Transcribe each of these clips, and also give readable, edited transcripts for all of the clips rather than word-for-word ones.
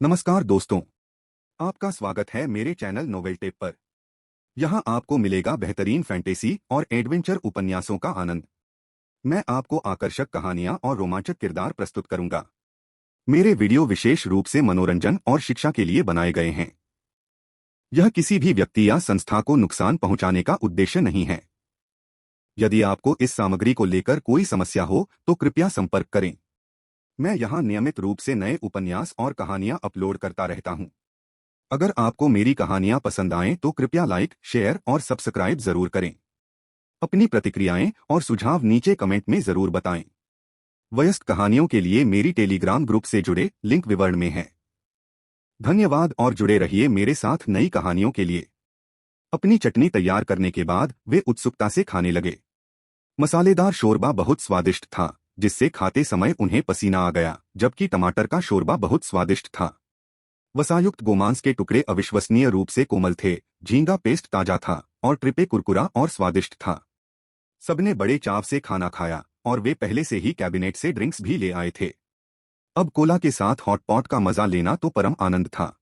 नमस्कार दोस्तों, आपका स्वागत है मेरे चैनल नोवेल टेप पर। यहाँ आपको मिलेगा बेहतरीन फैंटेसी और एडवेंचर उपन्यासों का आनंद। मैं आपको आकर्षक कहानियाँ और रोमांचक किरदार प्रस्तुत करूंगा। मेरे वीडियो विशेष रूप से मनोरंजन और शिक्षा के लिए बनाए गए हैं। यह किसी भी व्यक्ति या संस्था को नुकसान पहुंचाने का उद्देश्य नहीं है। यदि आपको इस सामग्री को लेकर कोई समस्या हो तो कृपया संपर्क करें। मैं यहाँ नियमित रूप से नए उपन्यास और कहानियाँ अपलोड करता रहता हूँ। अगर आपको मेरी कहानियां पसंद आएं तो कृपया लाइक, शेयर और सब्सक्राइब जरूर करें। अपनी प्रतिक्रियाएं और सुझाव नीचे कमेंट में जरूर बताएं। वयस्क कहानियों के लिए मेरी टेलीग्राम ग्रुप से जुड़े, लिंक विवरण में है। धन्यवाद और जुड़े रहिए मेरे साथ नई कहानियों के लिए। अपनी चटनी तैयार करने के बाद वे उत्सुकता से खाने लगे। मसालेदार शोरबा बहुत स्वादिष्ट था, जिससे खाते समय उन्हें पसीना आ गया, जबकि टमाटर का शोरबा बहुत स्वादिष्ट था। वसायुक्त गोमांस के टुकड़े अविश्वसनीय रूप से कोमल थे, झींगा पेस्ट ताजा था और ट्रिपे कुरकुरा और स्वादिष्ट था। सबने बड़े चाव से खाना खाया और वे पहले से ही कैबिनेट से ड्रिंक्स भी ले आए थे। अब कोला के साथ हॉटपॉट का मजा लेना तो परम आनंद था।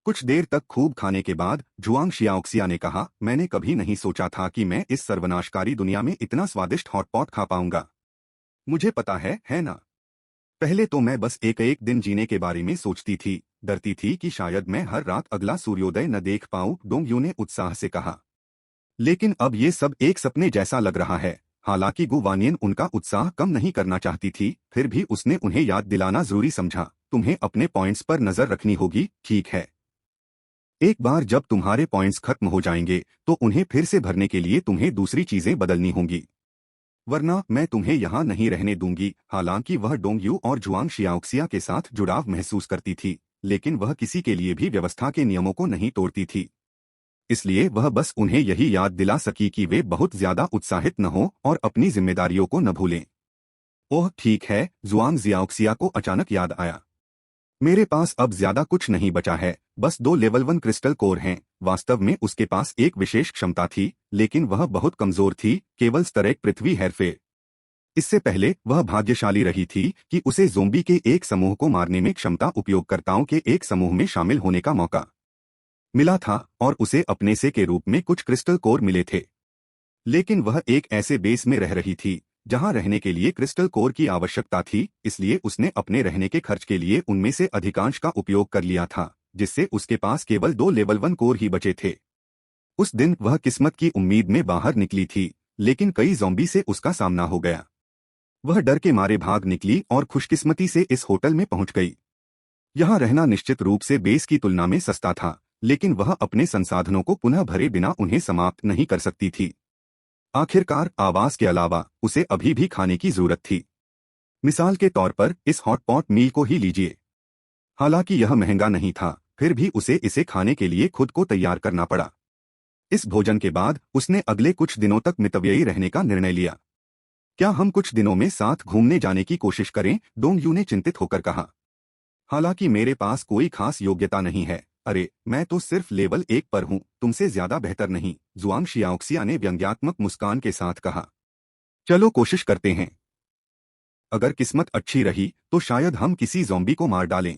कुछ देर तक खूब खाने के बाद जुआंग शियाओक्सिया ने कहा, मैंने कभी नहीं सोचा था कि मैं इस सर्वनाशकारी दुनिया में इतना स्वादिष्ट हॉटपॉट खा पाऊंगा। मुझे पता है ना? पहले तो मैं बस एक एक दिन जीने के बारे में सोचती थी, डरती थी कि शायद मैं हर रात अगला सूर्योदय न देख पाऊं, डोंगयू ने उत्साह से कहा। लेकिन अब ये सब एक सपने जैसा लग रहा है। हालांकि गु वानियन उनका उत्साह कम नहीं करना चाहती थी, फिर भी उसने उन्हें याद दिलाना जरूरी समझा, तुम्हें अपने पॉइंट्स पर नजर रखनी होगी, ठीक है? एक बार जब तुम्हारे पॉइंट्स खत्म हो जाएंगे तो उन्हें फिर से भरने के लिए तुम्हें दूसरी चीजें बदलनी होंगी, वरना मैं तुम्हें यहाँ नहीं रहने दूंगी। हालांकि वह डोंगयू और जुआंग शियाओक्सिया के साथ जुड़ाव महसूस करती थी, लेकिन वह किसी के लिए भी व्यवस्था के नियमों को नहीं तोड़ती थी। इसलिए वह बस उन्हें यही याद दिला सकी कि वे बहुत ज्यादा उत्साहित न हों और अपनी जिम्मेदारियों को न भूलें। ओह ठीक है, जुआंग जियाओक्सिया को अचानक याद आया। मेरे पास अब ज्यादा कुछ नहीं बचा है, बस 2 लेवल 1 क्रिस्टल कोर हैं। वास्तव में उसके पास एक विशेष क्षमता थी, लेकिन वह बहुत कमजोर थी, केवल स्तर 1 पृथ्वी हेरफेर। इससे पहले वह भाग्यशाली रही थी कि उसे ज़ोंबी के एक समूह को मारने में क्षमता उपयोगकर्ताओं के एक समूह में शामिल होने का मौका मिला था और उसे अपने से के रूप में कुछ क्रिस्टल कोर मिले थे। लेकिन वह एक ऐसे बेस में रह रही थी जहां रहने के लिए क्रिस्टल कोर की आवश्यकता थी, इसलिए उसने अपने रहने के खर्च के लिए उनमें से अधिकांश का उपयोग कर लिया था, जिससे उसके पास केवल 2 लेवल 1 कोर ही बचे थे। उस दिन वह किस्मत की उम्मीद में बाहर निकली थी, लेकिन कई ज़ॉम्बी से उसका सामना हो गया। वह डर के मारे भाग निकली और खुशकिस्मती से इस होटल में पहुंच गई। यहाँ रहना निश्चित रूप से बेस की तुलना में सस्ता था, लेकिन वह अपने संसाधनों को पुनः भरे बिना उन्हें समाप्त नहीं कर सकती थी। आखिरकार आवास के अलावा उसे अभी भी खाने की जरूरत थी। मिसाल के तौर पर इस हॉटपॉट मील को ही लीजिए। हालांकि यह महंगा नहीं था, फिर भी उसे इसे खाने के लिए खुद को तैयार करना पड़ा। इस भोजन के बाद उसने अगले कुछ दिनों तक मितव्ययी रहने का निर्णय लिया। क्या हम कुछ दिनों में साथ घूमने जाने की कोशिश करें? डोंगयू ने चिंतित होकर कहा। हालांकि मेरे पास कोई खास योग्यता नहीं है। अरे, मैं तो सिर्फ लेवल 1 पर हूँ, तुमसे ज्यादा बेहतर नहीं, जुआंग शियाओक्सिया ने व्यंग्यात्मक मुस्कान के साथ कहा। चलो कोशिश करते हैं। अगर किस्मत अच्छी रही तो शायद हम किसी ज़ॉम्बी को मार डालें।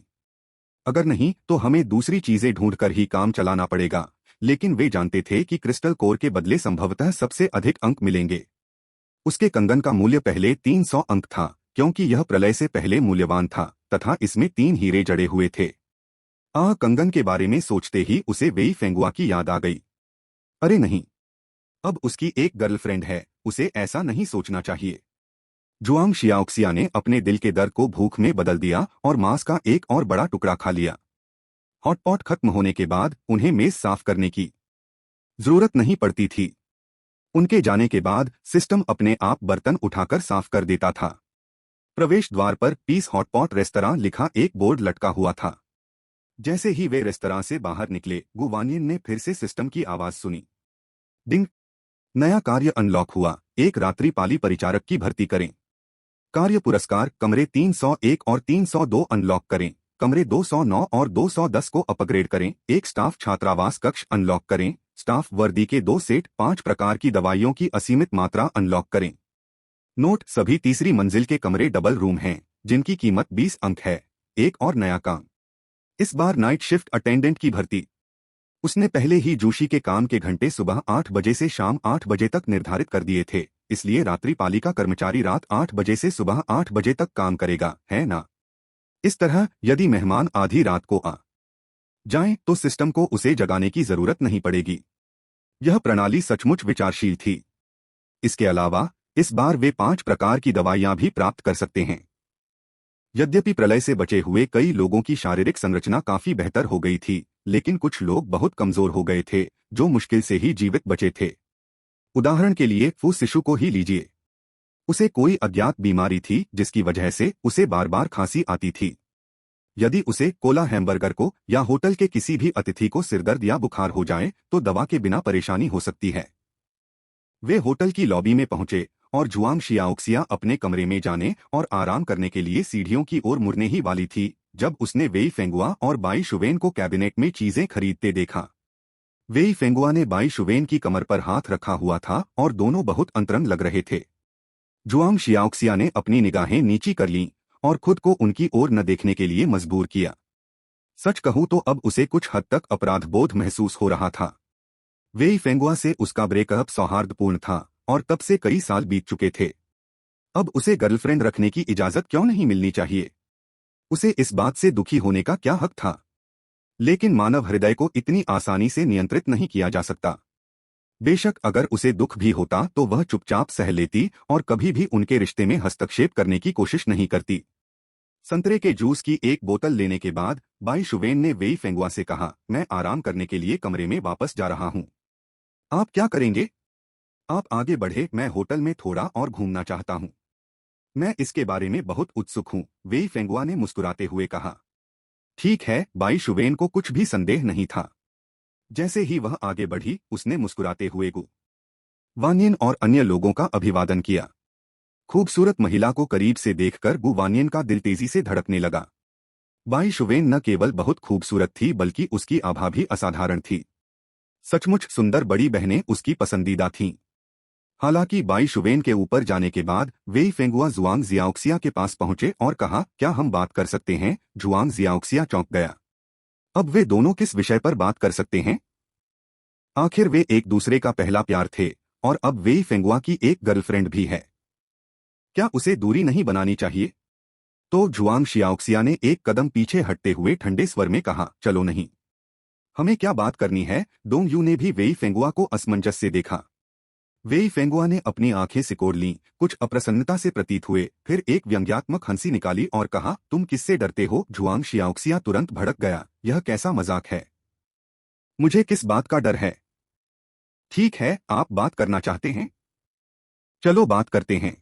अगर नहीं तो हमें दूसरी चीजें ढूंढकर ही काम चलाना पड़ेगा। लेकिन वे जानते थे कि क्रिस्टल कोर के बदले संभवतः सबसे अधिक अंक मिलेंगे। उसके कंगन का मूल्य पहले 300 अंक था, क्योंकि यह प्रलय से पहले मूल्यवान था तथा इसमें 3 हीरे जड़े हुए थे। कंगन के बारे में सोचते ही उसे वेई फेंगुआ की याद आ गई। अरे नहीं, अब उसकी एक गर्लफ्रेंड है, उसे ऐसा नहीं सोचना चाहिए। जुआंग शियाओक्सिया ने अपने दिल के दर्द को भूख में बदल दिया और मांस का एक और बड़ा टुकड़ा खा लिया। हॉटपॉट खत्म होने के बाद उन्हें मेज साफ करने की जरूरत नहीं पड़ती थी। उनके जाने के बाद सिस्टम अपने आप बर्तन उठाकर साफ कर देता था। प्रवेश द्वार पर पीस हॉटपॉट रेस्तरां लिखा एक बोर्ड लटका हुआ था। जैसे ही वे रेस्तरां से बाहर निकले, गुवानियन ने फिर से सिस्टम की आवाज सुनी। डिंग। नया कार्य अनलॉक हुआ, एक रात्रि पाली परिचारक की भर्ती करें। कार्य पुरस्कार, कमरे 301 और 302 अनलॉक करें। कमरे 209 और 210 को अपग्रेड करें। एक स्टाफ छात्रावास कक्ष अनलॉक करें। स्टाफ वर्दी के 2 सेट, 5 प्रकार की दवाइयों की असीमित मात्रा अनलॉक करें। नोट, सभी तीसरी मंजिल के कमरे डबल रूम हैं, जिनकी कीमत 20 अंक है। एक और नया काम। इस बार नाइट शिफ्ट अटेंडेंट की भर्ती। उसने पहले ही जोशी के काम के घंटे सुबह 8 बजे से शाम 8 बजे तक निर्धारित कर दिए थे, इसलिए रात्रि पालिका कर्मचारी रात 8 बजे से सुबह 8 बजे तक काम करेगा, है ना? इस तरह यदि मेहमान आधी रात को आ जाएं तो सिस्टम को उसे जगाने की जरूरत नहीं पड़ेगी। यह प्रणाली सचमुच विचारशील थी। इसके अलावा इस बार वे 5 प्रकार की दवाइयां भी प्राप्त कर सकते हैं। यद्यपि प्रलय से बचे हुए कई लोगों की शारीरिक संरचना काफी बेहतर हो गई थी, लेकिन कुछ लोग बहुत कमजोर हो गए थे, जो मुश्किल से ही जीवित बचे थे। उदाहरण के लिए वो शिशु को ही लीजिए। उसे कोई अज्ञात बीमारी थी जिसकी वजह से उसे बार बार खांसी आती थी। यदि उसे कोला हैमबर्गर को या होटल के किसी भी अतिथि को सिरदर्द या बुखार हो जाए तो दवा के बिना परेशानी हो सकती है। वे होटल की लॉबी में पहुंचे और जुआंग शियाओक्सिया अपने कमरे में जाने और आराम करने के लिए सीढ़ियों की ओर मुड़ने ही वाली थी जब उसने वेई फेंगुआ और बाई शुवेन को कैबिनेट में चीजें खरीदते देखा। वेई फेंगुआ ने बाई शुवेन की कमर पर हाथ रखा हुआ था और दोनों बहुत अंतरंग लग रहे थे। जुआंग शियाओक्सिया ने अपनी निगाहें नीची कर लीं और खुद को उनकी ओर न देखने के लिए मजबूर किया। सच कहूं तो अब उसे कुछ हद तक अपराधबोध महसूस हो रहा था। वेई फेंगुआ से उसका ब्रेकअप सौहार्दपूर्ण था और तब से कई साल बीत चुके थे। अब उसे गर्लफ्रेंड रखने की इजाजत क्यों नहीं मिलनी चाहिए? उसे इस बात से दुखी होने का क्या हक था? लेकिन मानव हृदय को इतनी आसानी से नियंत्रित नहीं किया जा सकता। बेशक अगर उसे दुख भी होता तो वह चुपचाप सह लेती और कभी भी उनके रिश्ते में हस्तक्षेप करने की कोशिश नहीं करती। संतरे के जूस की एक बोतल लेने के बाद बाई शुवेन ने वेई फेंगुआ से कहा, मैं आराम करने के लिए कमरे में वापस जा रहा हूं। आप क्या करेंगे? आप आगे बढ़े, मैं होटल में थोड़ा और घूमना चाहता हूं। मैं इसके बारे में बहुत उत्सुक हूं, वेई फेंगुआ ने मुस्कुराते हुए कहा। ठीक है, बाई शुवेन को कुछ भी संदेह नहीं था। जैसे ही वह आगे बढ़ी उसने मुस्कुराते हुए गु वानियन और अन्य लोगों का अभिवादन किया। खूबसूरत महिला को करीब से देखकर गु वानियन का दिल तेजी से धड़कने लगा। बाई शुवेन न केवल बहुत खूबसूरत थी बल्कि उसकी आभा भी असाधारण थी। सचमुच सुंदर बड़ी बहनें उसकी पसंदीदा थीं। हालांकि बाई शुवेन के ऊपर जाने के बाद वेई फेंगुआ जुआंग जियाओक्सिया के पास पहुंचे और कहा, क्या हम बात कर सकते हैं? जुआंग जियाओक्सिया चौंक गया। अब वे दोनों किस विषय पर बात कर सकते हैं? आखिर वे एक दूसरे का पहला प्यार थे और अब वेई फेंगुआ की एक गर्लफ्रेंड भी है। क्या उसे दूरी नहीं बनानी चाहिए? तो जुआंग शियाओक्सिया ने एक कदम पीछे हटते हुए ठंडे स्वर में कहा, चलो नहीं। हमें क्या बात करनी है? डोंग यू ने भी वेई फेंगुआ को असमंजस से देखा। वेई फेंगुआ ने अपनी आंखें सिकोड़ लीं, कुछ अप्रसन्नता से प्रतीत हुए, फिर एक व्यंग्यात्मक हंसी निकाली और कहा, तुम किससे डरते हो? जुआंग शियाओक्सिया तुरंत भड़क गया, यह कैसा मजाक है? मुझे किस बात का डर है? ठीक है, आप बात करना चाहते हैं? चलो बात करते हैं।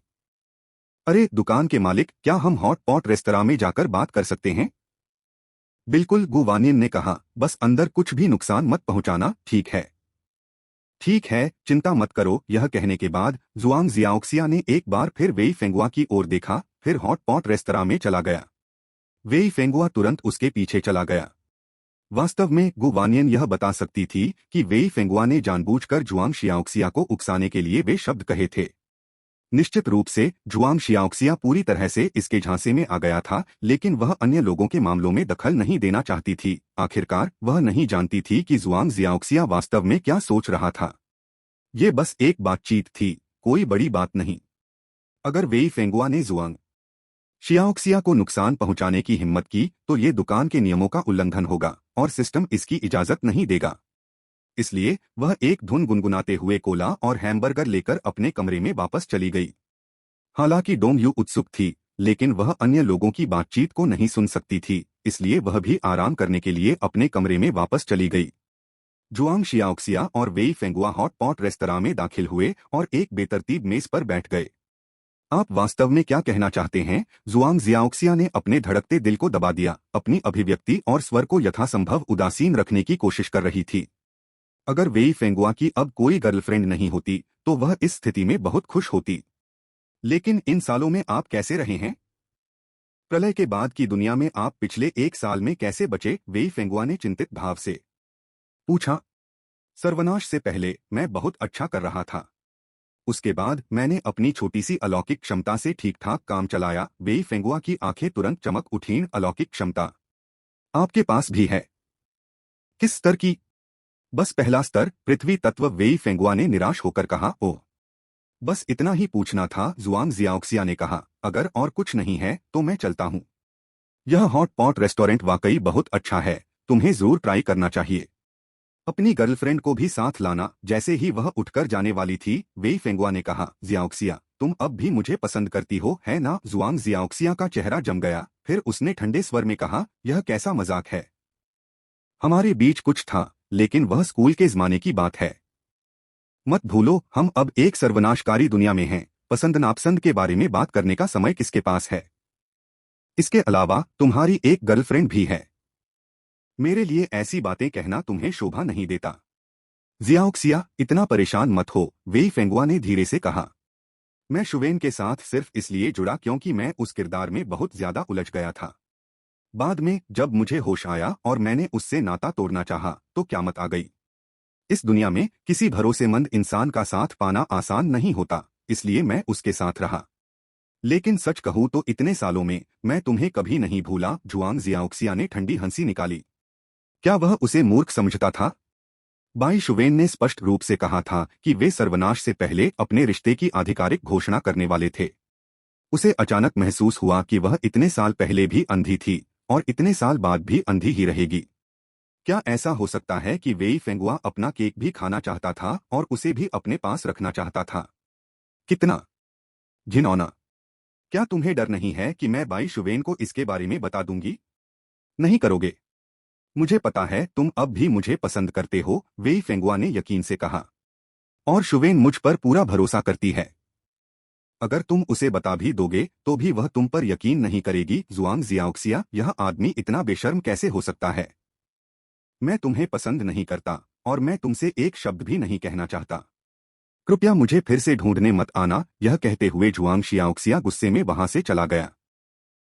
अरे दुकान के मालिक, क्या हम हॉट पॉट रेस्तरां में जाकर बात कर सकते हैं? बिल्कुल, गु वानियन ने कहा, बस अंदर कुछ भी नुकसान मत पहुंचाना, ठीक है? ठीक है, चिंता मत करो। यह कहने के बाद जुआंग जियाओक्सिया ने एक बार फिर वेई फेंगुआ की ओर देखा, फिर हॉट पॉट रेस्तरां में चला गया। वेई फेंगुआ तुरंत उसके पीछे चला गया। वास्तव में गु वानियन यह बता सकती थी कि वेई फेंगुआ ने जानबूझकर जुआंग शियाओक्सिया को उकसाने के लिए वे शब्द कहे थे। निश्चित रूप से जुआंग शियाओक्सिया पूरी तरह से इसके झांसे में आ गया था, लेकिन वह अन्य लोगों के मामलों में दखल नहीं देना चाहती थी। आखिरकार वह नहीं जानती थी कि जुआंग जियाओक्सिया वास्तव में क्या सोच रहा था। ये बस एक बातचीत थी, कोई बड़ी बात नहीं। अगर वेई फेंगुआ ने जुआंग शियाओक्सिया को नुकसान पहुंचाने की हिम्मत की तो ये दुकान के नियमों का उल्लंघन होगा और सिस्टम इसकी इजाजत नहीं देगा। इसलिए वह एक धुन गुनगुनाते हुए कोला और हैमबर्गर लेकर अपने कमरे में वापस चली गई। हालांकि डोंग यू उत्सुक थी, लेकिन वह अन्य लोगों की बातचीत को नहीं सुन सकती थी, इसलिए वह भी आराम करने के लिए अपने कमरे में वापस चली गई। जुआंग शियाओक्सिया और वेई फेंगुआ हॉट पॉट रेस्तरां में दाखिल हुए और एक बेतरतीब मेज पर बैठ गए। आप वास्तव में क्या कहना चाहते हैं? जुआंग जियाओक्सिया ने अपने धड़कते दिल को दबा दिया, अपनी अभिव्यक्ति और स्वर को यथासंभव उदासीन रखने की कोशिश कर रही थी। अगर वेई फेंगुआ की अब कोई गर्लफ्रेंड नहीं होती तो वह इस स्थिति में बहुत खुश होती। लेकिन इन सालों में आप कैसे रहे हैं? प्रलय के बाद की दुनिया में आप पिछले एक साल में कैसे बचे? वेई फेंगुआ ने चिंतित भाव से पूछा। सर्वनाश से पहले मैं बहुत अच्छा कर रहा था। उसके बाद मैंने अपनी छोटी सी अलौकिक क्षमता से ठीक ठाक काम चलाया। वेई फेंगुआ की आंखें तुरंत चमक उठीं। अलौकिक क्षमता? आपके पास भी है। किस स्तर की? बस पहला स्तर, पृथ्वी तत्व, वेई फेंगुआ ने निराश होकर कहा। ओह, बस इतना ही पूछना था, जुआंग जियाओक्सिया ने कहा। अगर और कुछ नहीं है तो मैं चलता हूँ। यह हॉट पॉट रेस्टोरेंट वाकई बहुत अच्छा है, तुम्हें जरूर ट्राई करना चाहिए। अपनी गर्लफ्रेंड को भी साथ लाना। जैसे ही वह उठकर जाने वाली थी, वेई फेंगुआ ने कहा, जियाओक्सिया, तुम अब भी मुझे पसंद करती हो, है ना? जुआंग जियाओक्सिया का चेहरा जम गया। फिर उसने ठंडे स्वर में कहा, यह कैसा मजाक है? हमारे बीच कुछ था, लेकिन वह स्कूल के जमाने की बात है। मत भूलो, हम अब एक सर्वनाशकारी दुनिया में हैं। पसंद नापसंद के बारे में बात करने का समय किसके पास है? इसके अलावा तुम्हारी एक गर्लफ्रेंड भी है। मेरे लिए ऐसी बातें कहना तुम्हें शोभा नहीं देता। जियाओक्सिया, इतना परेशान मत हो, वेई फेंगुआ ने धीरे से कहा। मैं शुवेन के साथ सिर्फ इसलिए जुड़ा क्योंकि मैं उस किरदार में बहुत ज्यादा उलझ गया था। बाद में जब मुझे होश आया और मैंने उससे नाता तोड़ना चाहा, तो क़यामत आ गई। इस दुनिया में किसी भरोसेमंद इंसान का साथ पाना आसान नहीं होता, इसलिए मैं उसके साथ रहा। लेकिन सच कहूँ तो इतने सालों में मैं तुम्हें कभी नहीं भूला। जुआंग जियाओक्सिया ने ठंडी हंसी निकाली। क्या वह उसे मूर्ख समझता था? बाई शुवेन ने स्पष्ट रूप से कहा था कि वे सर्वनाश से पहले अपने रिश्ते की आधिकारिक घोषणा करने वाले थे। उसे अचानक महसूस हुआ कि वह इतने साल पहले भी अंधी थी और इतने साल बाद भी अंधी ही रहेगी। क्या ऐसा हो सकता है कि वेई फेंगुआ अपना केक भी खाना चाहता था और उसे भी अपने पास रखना चाहता था? कितना घिनौना! क्या तुम्हें डर नहीं है कि मैं बाई शुवेन को इसके बारे में बता दूंगी? नहीं करोगे। मुझे पता है तुम अब भी मुझे पसंद करते हो, वेई फेंगुआ ने यकीन से कहा। और शुवेन मुझ पर पूरा भरोसा करती है। अगर तुम उसे बता भी दोगे तो भी वह तुम पर यकीन नहीं करेगी। जुआंग जियाओक्सिया, यह आदमी इतना बेशर्म कैसे हो सकता है? मैं तुम्हें पसंद नहीं करता और मैं तुमसे एक शब्द भी नहीं कहना चाहता। कृपया मुझे फिर से ढूंढने मत आना। यह कहते हुए जुआंग जियाओक्सिया गुस्से में वहां से चला गया।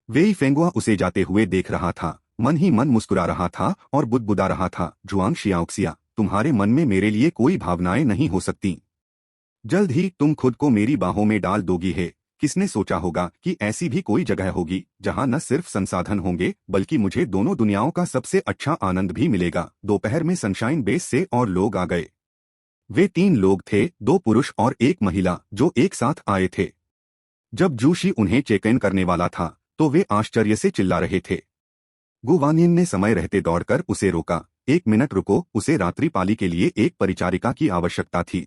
वेई फेंगुआ उसे जाते हुए देख रहा था, मन ही मन मुस्कुरा रहा था और बुदबुदा रहा था, जुआंग जियाओक्सिया, तुम्हारे मन में मेरे लिए कोई भावनाएं नहीं हो सकती। जल्द ही तुम खुद को मेरी बाहों में डाल दोगी है। किसने सोचा होगा कि ऐसी भी कोई जगह होगी जहां न सिर्फ संसाधन होंगे बल्कि मुझे दोनों दुनियाओं का सबसे अच्छा आनंद भी मिलेगा। दोपहर में सनशाइन बेस से और लोग आ गए। वे 3 लोग थे, 2 पुरुष और 1 महिला, जो एक साथ आए थे। जब जूशी उन्हें चेक इन करने वाला था तो वे आश्चर्य से चिल्ला रहे थे। गुवानियन ने समय रहते दौड़कर उसे रोका। 1 मिनट रुको, उसे रात्रि पाली के लिए एक परिचारिका की आवश्यकता थी।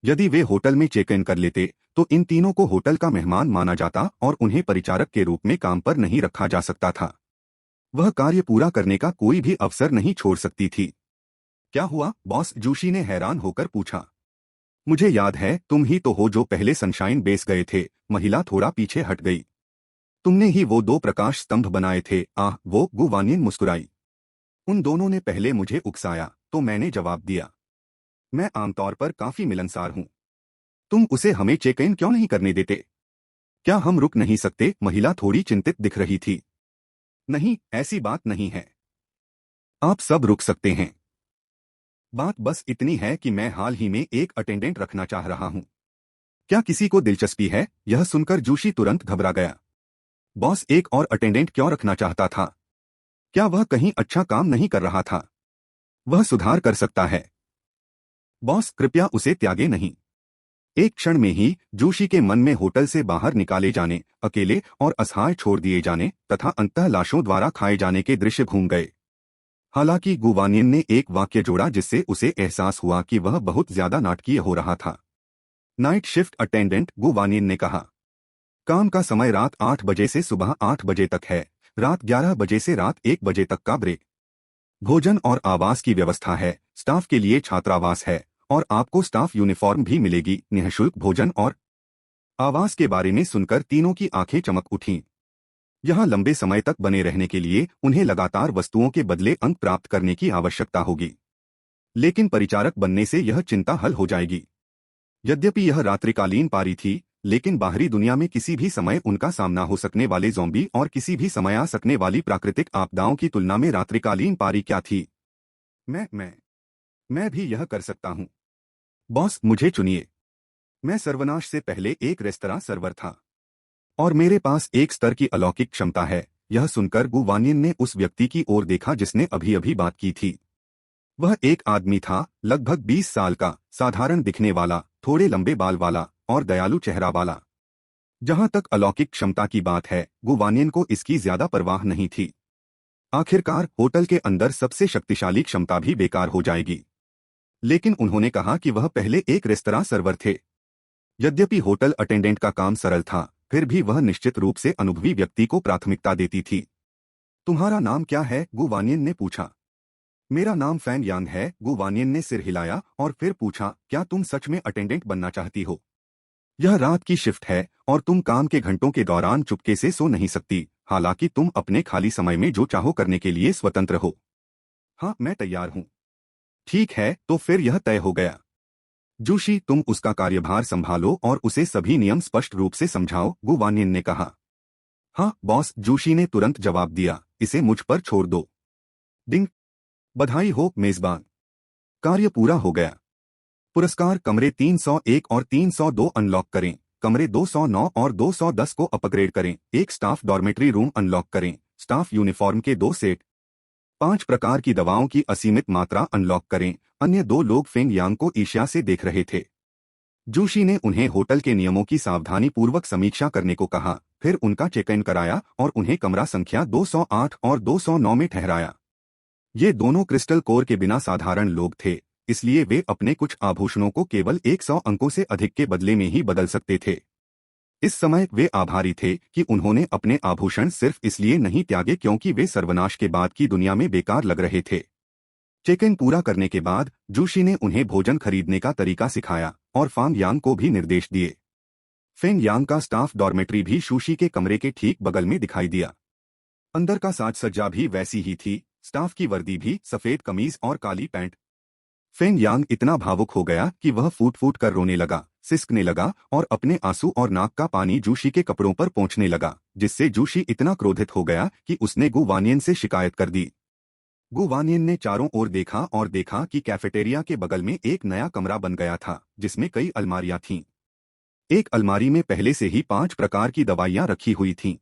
यदि वे होटल में चेक इन कर लेते तो इन तीनों को होटल का मेहमान माना जाता और उन्हें परिचारक के रूप में काम पर नहीं रखा जा सकता था। वह कार्य पूरा करने का कोई भी अवसर नहीं छोड़ सकती थी। क्या हुआ बॉस? जूशी ने हैरान होकर पूछा। मुझे याद है, तुम ही तो हो जो पहले सनशाइन बेस गए थे। महिला थोड़ा पीछे हट गई। तुमने ही वो 2 प्रकाश स्तंभ बनाए थे। आह, वो गुवानियन मुस्कुराई। उन दोनों ने पहले मुझे उकसाया तो मैंने जवाब दिया। मैं आमतौर पर काफी मिलनसार हूँ। तुम उसे हमें चेक इन क्यों नहीं करने देते? क्या हम रुक नहीं सकते? महिला थोड़ी चिंतित दिख रही थी। नहीं, ऐसी बात नहीं है। आप सब रुक सकते हैं। बात बस इतनी है कि मैं हाल ही में एक अटेंडेंट रखना चाह रहा हूं। क्या किसी को दिलचस्पी है? यह सुनकर जूशी तुरंत घबरा गया। बॉस एक और अटेंडेंट क्यों रखना चाहता था? क्या वह कहीं अच्छा काम नहीं कर रहा था? वह सुधार कर सकता है। बॉस, कृपया उसे त्यागे नहीं। एक क्षण में ही जूशी के मन में होटल से बाहर निकाले जाने, अकेले और असहाय छोड़ दिए जाने तथा अंततः लाशों द्वारा खाए जाने के दृश्य घूम गए। हालांकि गुवानियन ने एक वाक्य जोड़ा जिससे उसे एहसास हुआ कि वह बहुत ज्यादा नाटकीय हो रहा था। नाइट शिफ्ट अटेंडेंट, गुवानियन ने कहा। काम का समय रात 8 बजे से सुबह 8 बजे तक है। रात 11 बजे से रात 1 बजे तक का ब्रेक। भोजन और आवास की व्यवस्था है। स्टाफ के लिए छात्रावास है और आपको स्टाफ यूनिफॉर्म भी मिलेगी। निःशुल्क भोजन और आवास के बारे में सुनकर तीनों की आंखें चमक उठीं। यहाँ लंबे समय तक बने रहने के लिए उन्हें लगातार वस्तुओं के बदले अंक प्राप्त करने की आवश्यकता होगी। लेकिन परिचारक बनने से यह चिंता हल हो जाएगी। यद्यपि यह रात्रिकालीन पारी थी, लेकिन बाहरी दुनिया में किसी भी समय उनका सामना हो सकने वाले ज़ॉम्बी और किसी भी समय आ सकने वाली प्राकृतिक आपदाओं की तुलना में रात्रिकालीन पारी क्या थी? मैं भी यह कर सकता हूँ। बॉस, मुझे चुनिए। मैं सर्वनाश से पहले एक रेस्तरां सर्वर था और मेरे पास एक स्तर की अलौकिक क्षमता है यह सुनकर गु वानियन ने उस व्यक्ति की ओर देखा जिसने अभी अभी बात की थी। वह एक आदमी था, लगभग 20 साल का, साधारण दिखने वाला, थोड़े लंबे बाल वाला और दयालु चेहरा वाला। जहां तक अलौकिक क्षमता की बात है, गु वानियन को इसकी ज्यादा परवाह नहीं थी। आखिरकार होटल के अंदर सबसे शक्तिशाली क्षमता भी बेकार हो जाएगी। लेकिन उन्होंने कहा कि वह पहले एक रेस्तरां सर्वर थे। यद्यपि होटल अटेंडेंट का काम सरल था, फिर भी वह निश्चित रूप से अनुभवी व्यक्ति को प्राथमिकता देती थी। तुम्हारा नाम क्या है? गु वानियन ने पूछा। मेरा नाम फैन यांग है, गु वानियन ने सिर हिलाया और फिर पूछा, क्या तुम सच में अटेंडेंट बनना चाहती हो? यह रात की शिफ्ट है और तुम काम के घंटों के दौरान चुपके से सो नहीं सकती, हालांकि तुम अपने खाली समय में जो चाहो करने के लिए स्वतंत्र हो। हाँ, मैं तैयार हूँ। ठीक है, तो फिर यह तय हो गया। जूशी, तुम उसका कार्यभार संभालो और उसे सभी नियम स्पष्ट रूप से समझाओ, गु वानियन ने कहा। हाँ बॉस, जूशी ने तुरंत जवाब दिया, इसे मुझ पर छोड़ दो। डिंग। बधाई हो मेजबान, कार्य पूरा हो गया। पुरस्कार कमरे 301 और 302 अनलॉक करें, कमरे 209 और 210 को अपग्रेड करें, एक स्टाफ डॉर्मेट्री रूम अनलॉक करें, स्टाफ यूनिफॉर्म के 2 सेट, 5 प्रकार की दवाओं की असीमित मात्रा अनलॉक करें। अन्य 2 लोग फेंग यांग को ईर्ष्या से देख रहे थे। जूशी ने उन्हें होटल के नियमों की सावधानी पूर्वक समीक्षा करने को कहा, फिर उनका चेक इन कराया और उन्हें कमरा संख्या 208 और 209 में ठहराया। ये दोनों क्रिस्टल कोर के बिना साधारण लोग थे, इसलिए वे अपने कुछ आभूषणों को केवल 100 अंकों से अधिक के बदले में ही बदल सकते थे। इस समय वे आभारी थे कि उन्होंने अपने आभूषण सिर्फ इसलिए नहीं त्यागे क्योंकि वे सर्वनाश के बाद की दुनिया में बेकार लग रहे थे। चेक इन पूरा करने के बाद जूशी ने उन्हें भोजन खरीदने का तरीका सिखाया और फांग यांग को भी निर्देश दिए। फेंग यांग का स्टाफ डॉर्मेट्री भी शूशी के कमरे के ठीक बगल में दिखाई दिया। अंदर का साज सज्जा भी वैसी ही थी, स्टाफ की वर्दी भी, सफेद कमीज और काली पैंट। फेंग यांग इतना भावुक हो गया कि वह फूट फूट कर रोने लगा, सिसकने लगा और अपने आंसू और नाक का पानी जूशी के कपड़ों पर पोंछने लगा, जिससे जूशी इतना क्रोधित हो गया कि उसने गु वानियन से शिकायत कर दी। गु वानियन ने चारों ओर देखा और देखा कि कैफेटेरिया के बगल में एक नया कमरा बन गया था, जिसमें कई अलमारियां थीं। एक अलमारी में पहले से ही 5 प्रकार की दवाइयां रखी हुई थीं।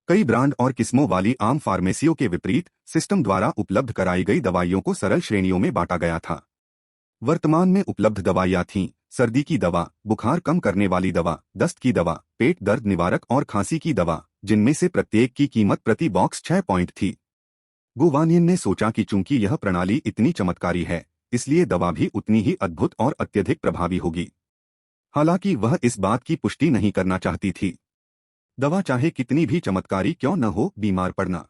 कई ब्रांड और किस्मों वाली आम फार्मेसियों के विपरीत सिस्टम द्वारा उपलब्ध कराई गई दवाइयों को सरल श्रेणियों में बांटा गया था। वर्तमान में उपलब्ध दवाइयां थीं सर्दी की दवा, बुखार कम करने वाली दवा, दस्त की दवा, पेट दर्द निवारक और खांसी की दवा, जिनमें से प्रत्येक की कीमत प्रति बॉक्स 6 पॉइंट थी। गु वानियन ने सोचा कि चूंकि यह प्रणाली इतनी चमत्कारी है, इसलिए दवा भी उतनी ही अद्भुत और अत्यधिक प्रभावी होगी। हालांकि वह इस बात की पुष्टि नहीं करना चाहती थी। दवा चाहे कितनी भी चमत्कारी क्यों न हो, बीमार पड़ना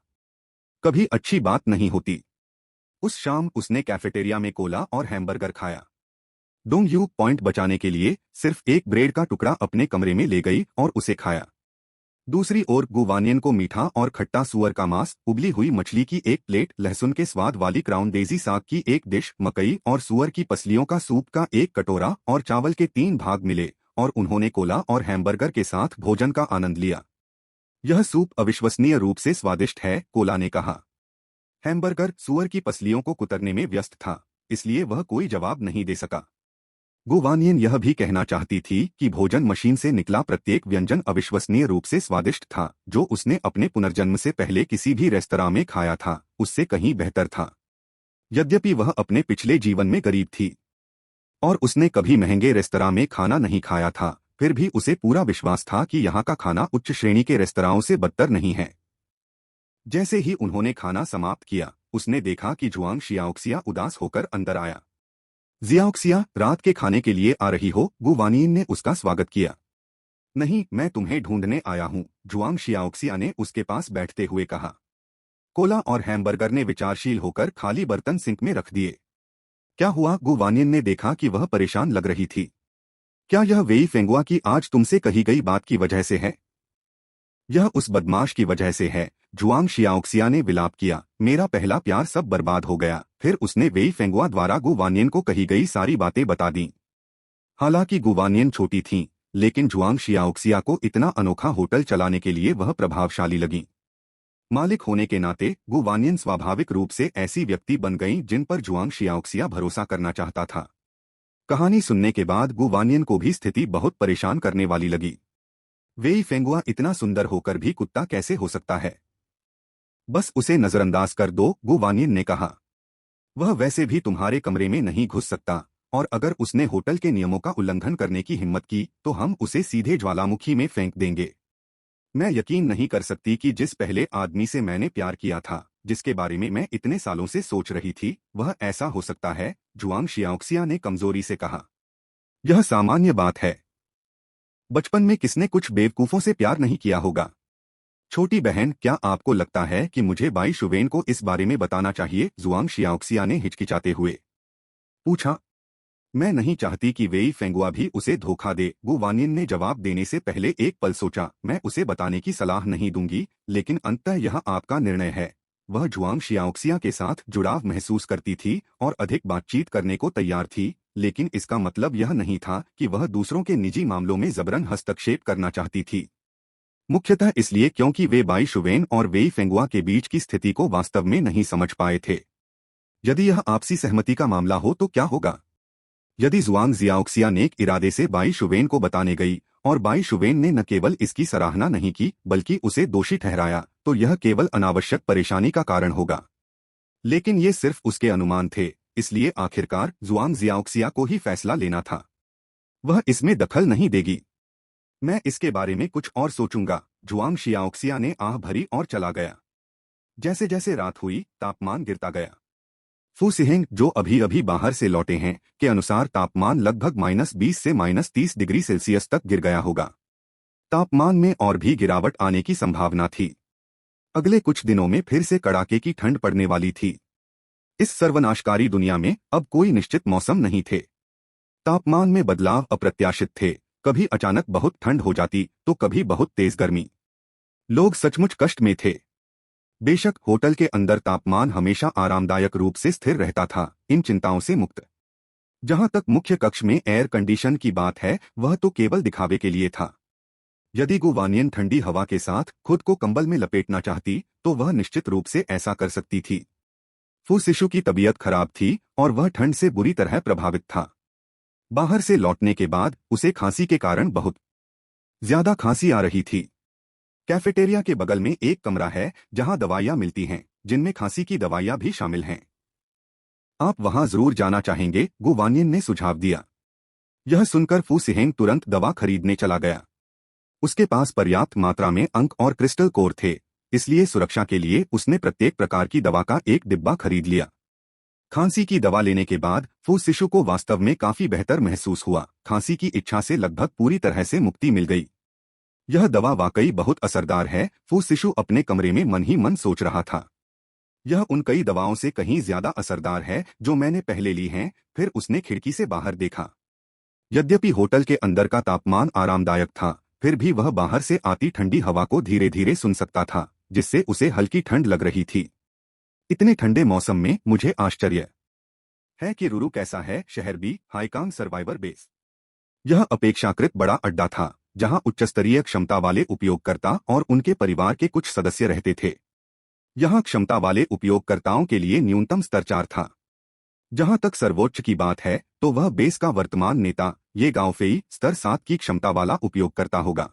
कभी अच्छी बात नहीं होती। उस शाम उसने कैफेटेरिया में कोला और हैमबर्गर खाया। डोंग यू पॉइंट बचाने के लिए सिर्फ एक ब्रेड का टुकड़ा अपने कमरे में ले गई और उसे खाया। दूसरी ओर गु वानियन को मीठा और खट्टा सुअर का मांस, उबली हुई मछली की एक प्लेट, लहसुन के स्वाद वाली क्राउन डेजी साग की एक डिश, मकई और सुअर की पसलियों का सूप का एक कटोरा और चावल के 3 भाग मिले और उन्होंने कोला और हैमबर्गर के साथ भोजन का आनंद लिया। यह सूप अविश्वसनीय रूप से स्वादिष्ट है, कोला ने कहा। हैमबर्गर सुअर की पसलियों को कुतरने में व्यस्त था, इसलिए वह कोई जवाब नहीं दे सका। गु वानियन यह भी कहना चाहती थी कि भोजन मशीन से निकला प्रत्येक व्यंजन अविश्वसनीय रूप से स्वादिष्ट था, जो उसने अपने पुनर्जन्म से पहले किसी भी रेस्तरां में खाया था, उससे कहीं बेहतर था। यद्यपि वह अपने पिछले जीवन में गरीब थी और उसने कभी महंगे रेस्तरां में खाना नहीं खाया था, फिर भी उसे पूरा विश्वास था कि यहाँ का खाना उच्च श्रेणी के रेस्तराओं से बदतर नहीं है। जैसे ही उन्होंने खाना समाप्त किया, उसने देखा कि जुआंग शियाओक्सिया उदास होकर अंदर आया। जियाओक्सिया, रात के खाने के लिए आ रही हो? गु वानियन ने उसका स्वागत किया। नहीं, मैं तुम्हें ढूंढने आया हूँ, जुआंग शियाओक्सिया ने उसके पास बैठते हुए कहा। कोला और हैमबर्गर ने विचारशील होकर खाली बर्तन सिंक में रख दिए। क्या हुआ? गु वानियन ने देखा कि वह परेशान लग रही थी। क्या यह वेई फेंगुआ की आज तुमसे कही गई बात की वजह से है? यह उस बदमाश की वजह से है, जुआंग शियाओक्सिया ने विलाप किया। मेरा पहला प्यार सब बर्बाद हो गया। फिर उसने वेई फेंगुआ द्वारा गु वानियन को कही गई सारी बातें बता दी। हालांकि गु वानियन छोटी थीं, लेकिन जुआंग शियाओक्सिया को इतना अनोखा होटल चलाने के लिए वह प्रभावशाली लगी। मालिक होने के नाते गु वानियन स्वाभाविक रूप से ऐसी व्यक्ति बन गईं जिन पर जुआंग शियाओक्सिया भरोसा करना चाहता था। कहानी सुनने के बाद गु वानियन को भी स्थिति बहुत परेशान करने वाली लगी। वेई फेंगुआ इतना सुंदर होकर भी कुत्ता कैसे हो सकता है? बस उसे नजरअंदाज कर दो, गु वानियन ने कहा। वह वैसे भी तुम्हारे कमरे में नहीं घुस सकता, और अगर उसने होटल के नियमों का उल्लंघन करने की हिम्मत की तो हम उसे सीधे ज्वालामुखी में फेंक देंगे। मैं यकीन नहीं कर सकती कि जिस पहले आदमी से मैंने प्यार किया था, जिसके बारे में मैं इतने सालों से सोच रही थी, वह ऐसा हो सकता है, जुआंग शियाओक्सिया ने कमजोरी से कहा। यह सामान्य बात है। बचपन में किसने कुछ बेवकूफों से प्यार नहीं किया होगा। छोटी बहन, क्या आपको लगता है कि मुझे बाई शुवेन को इस बारे में बताना चाहिए? जुआंग शियाओक्सिया ने हिचकिचाते हुए पूछा। मैं नहीं चाहती कि वेई फेंगुआ भी उसे धोखा दे, गु वानियन ने जवाब देने से पहले एक पल सोचा। मैं उसे बताने की सलाह नहीं दूंगी, लेकिन अंततः यह आपका निर्णय है। वह जुआंग शियाओक्सिया के साथ जुड़ाव महसूस करती थी और अधिक बातचीत करने को तैयार थी, लेकिन इसका मतलब यह नहीं था कि वह दूसरों के निजी मामलों में जबरन हस्तक्षेप करना चाहती थी। मुख्यतः इसलिए क्योंकि वे बाई शुवेन और वेई फेंगुआ के बीच की स्थिति को वास्तव में नहीं समझ पाए थे। यदि यह आपसी सहमति का मामला हो तो क्या होगा? यदि जुआंग जियाओक्सिया नेक इरादे से बाई शुवेन को बताने गई और बाई शुवेन ने न केवल इसकी सराहना नहीं की बल्कि उसे दोषी ठहराया, तो यह केवल अनावश्यक परेशानी का कारण होगा। लेकिन ये सिर्फ उसके अनुमान थे, इसलिए आखिरकार जुआंग जियाओक्सिया को ही फैसला लेना था। वह इसमें दखल नहीं देगी। मैं इसके बारे में कुछ और सोचूंगा, जुआंग शियाओक्सिया ने आह भरी और चला गया। जैसे जैसे रात हुई, तापमान गिरता गया। फू सिहेंग, जो अभी अभी बाहर से लौटे हैं, के अनुसार तापमान लगभग -20 से -30 डिग्री सेल्सियस तक गिर गया होगा। तापमान में और भी गिरावट आने की संभावना थी। अगले कुछ दिनों में फिर से कड़ाके की ठंड पड़ने वाली थी। इस सर्वनाशकारी दुनिया में अब कोई निश्चित मौसम नहीं थे। तापमान में बदलाव अप्रत्याशित थे, कभी अचानक बहुत ठंड हो जाती तो कभी बहुत तेज गर्मी। लोग सचमुच कष्ट में थे। बेशक होटल के अंदर तापमान हमेशा आरामदायक रूप से स्थिर रहता था, इन चिंताओं से मुक्त। जहां तक मुख्य कक्ष में एयर कंडीशन की बात है, वह तो केवल दिखावे के लिए था। यदि गु वानियन ठंडी हवा के साथ खुद को कंबल में लपेटना चाहती तो वह निश्चित रूप से ऐसा कर सकती थी। फू शिशु की तबीयत खराब थी और वह ठंड से बुरी तरह प्रभावित था। बाहर से लौटने के बाद उसे खांसी के कारण बहुत ज्यादा खांसी आ रही थी। कैफेटेरिया के बगल में एक कमरा है जहां दवाइयां मिलती हैं, जिनमें खांसी की दवाइयां भी शामिल हैं। आप वहां जरूर जाना चाहेंगे, गु वानियन ने सुझाव दिया। यह सुनकर फू सिहेंग तुरंत दवा खरीदने चला गया। उसके पास पर्याप्त मात्रा में अंक और क्रिस्टल कोर थे, इसलिए सुरक्षा के लिए उसने प्रत्येक प्रकार की दवा का एक डिब्बा खरीद लिया। खांसी की दवा लेने के बाद फू शिशु को वास्तव में काफी बेहतर महसूस हुआ। खांसी की इच्छा से लगभग पूरी तरह से मुक्ति मिल गई। यह दवा वाकई बहुत असरदार है, फू शिशु अपने कमरे में मन ही मन सोच रहा था। यह उन कई दवाओं से कहीं ज्यादा असरदार है जो मैंने पहले ली हैं। फिर उसने खिड़की से बाहर देखा। यद्यपि होटल के अंदर का तापमान आरामदायक था, फिर भी वह बाहर से आती ठंडी हवा को धीरे धीरे सुन सकता था, जिससे उसे हल्की ठंड लग रही थी। इतने ठंडे मौसम में मुझे आश्चर्य है कि रुरु कैसा है। शहर बी हाईकांग सर्वाइवर बेस यह अपेक्षाकृत बड़ा अड्डा था, जहां उच्चस्तरीय क्षमता वाले उपयोगकर्ता और उनके परिवार के कुछ सदस्य रहते थे। यहां क्षमता वाले उपयोगकर्ताओं के लिए न्यूनतम स्तर 4 था। जहां तक सर्वोच्च की बात है तो वह बेस का वर्तमान नेता ये गांवफेई स्तर 7 की क्षमता वाला उपयोगकर्ता होगा।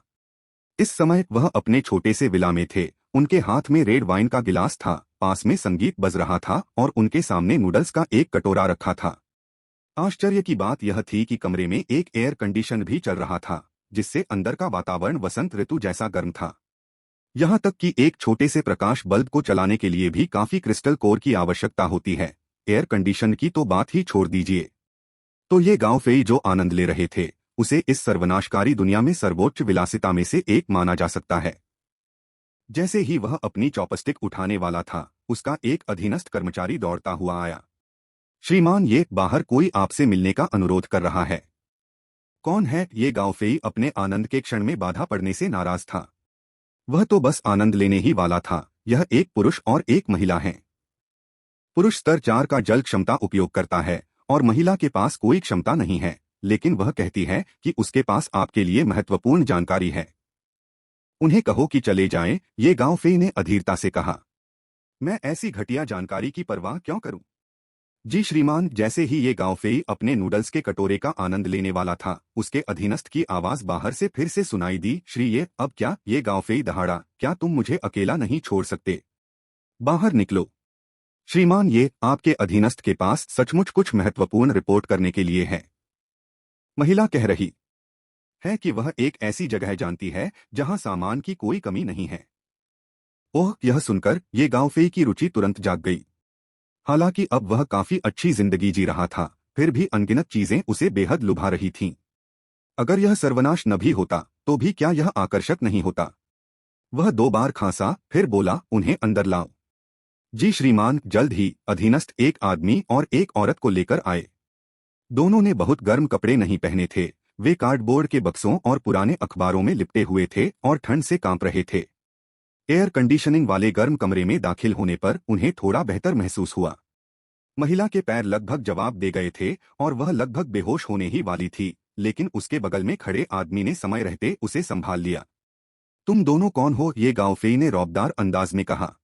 इस समय वह अपने छोटे से विला में थे। उनके हाथ में रेड वाइन का गिलास था, पास में संगीत बज रहा था और उनके सामने नूडल्स का एक कटोरा रखा था। आश्चर्य की बात यह थी कि कमरे में एक एयर कंडीशन भी चल रहा था, जिससे अंदर का वातावरण वसंत ऋतु जैसा गर्म था। यहाँ तक कि एक छोटे से प्रकाश बल्ब को चलाने के लिए भी काफी क्रिस्टल कोर की आवश्यकता होती है। एयर कंडीशन की तो बात ही छोड़ दीजिए। तो ये गांव फेई जो आनंद ले रहे थे, उसे इस सर्वनाशकारी दुनिया में सर्वोच्च विलासिता में से एक माना जा सकता है। जैसे ही वह अपनी चॉपस्टिक उठाने वाला था, उसका एक अधीनस्थ कर्मचारी दौड़ता हुआ आया। श्रीमान, ये बाहर कोई आपसे मिलने का अनुरोध कर रहा है। कौन है? ये गांवफेई अपने आनंद के क्षण में बाधा पड़ने से नाराज था। वह तो बस आनंद लेने ही वाला था। यह एक पुरुष और एक महिला है। पुरुष स्तर 4 का जल क्षमता उपयोग करता है और महिला के पास कोई क्षमता नहीं है, लेकिन वह कहती है कि उसके पास आपके लिए महत्वपूर्ण जानकारी है। उन्हें कहो कि चले जाएं, ये गांवफेई ने अधीरता से कहा। मैं ऐसी घटिया जानकारी की परवाह क्यों करूं? जी श्रीमान। जैसे ही ये गांवफेई अपने नूडल्स के कटोरे का आनंद लेने वाला था, उसके अधीनस्थ की आवाज बाहर से फिर से सुनाई दी। श्री, ये अब क्या? ये गांवफेई दहाड़ा, क्या तुम मुझे अकेला नहीं छोड़ सकते? बाहर निकलो। श्रीमान, ये आपके अधीनस्थ के पास सचमुच कुछ महत्वपूर्ण रिपोर्ट करने के लिए है। महिला कह रही है कि वह एक ऐसी जगह जानती है जहां सामान की कोई कमी नहीं है। ओह, यह सुनकर ये गांवफेई की रुचि तुरंत जाग गई। हालांकि अब वह काफी अच्छी जिंदगी जी रहा था, फिर भी अनगिनत चीजें उसे बेहद लुभा रही थीं। अगर यह सर्वनाश न भी होता तो भी क्या यह आकर्षक नहीं होता। वह 2 बार खांसा, फिर बोला, उन्हें अंदर लाओ। जी श्रीमान। जल्द ही अधीनस्थ एक आदमी और एक औरत को लेकर आए। दोनों ने बहुत गर्म कपड़े नहीं पहने थे। वे कार्डबोर्ड के बक्सों और पुराने अखबारों में लिपटे हुए थे और ठंड से कांप रहे थे। एयर कंडीशनिंग वाले गर्म कमरे में दाखिल होने पर उन्हें थोड़ा बेहतर महसूस हुआ। महिला के पैर लगभग जवाब दे गए थे और वह लगभग बेहोश होने ही वाली थी, लेकिन उसके बगल में खड़े आदमी ने समय रहते उसे संभाल लिया। तुम दोनों कौन हो? ये गांवफेई ने रौबदार अंदाज में कहा।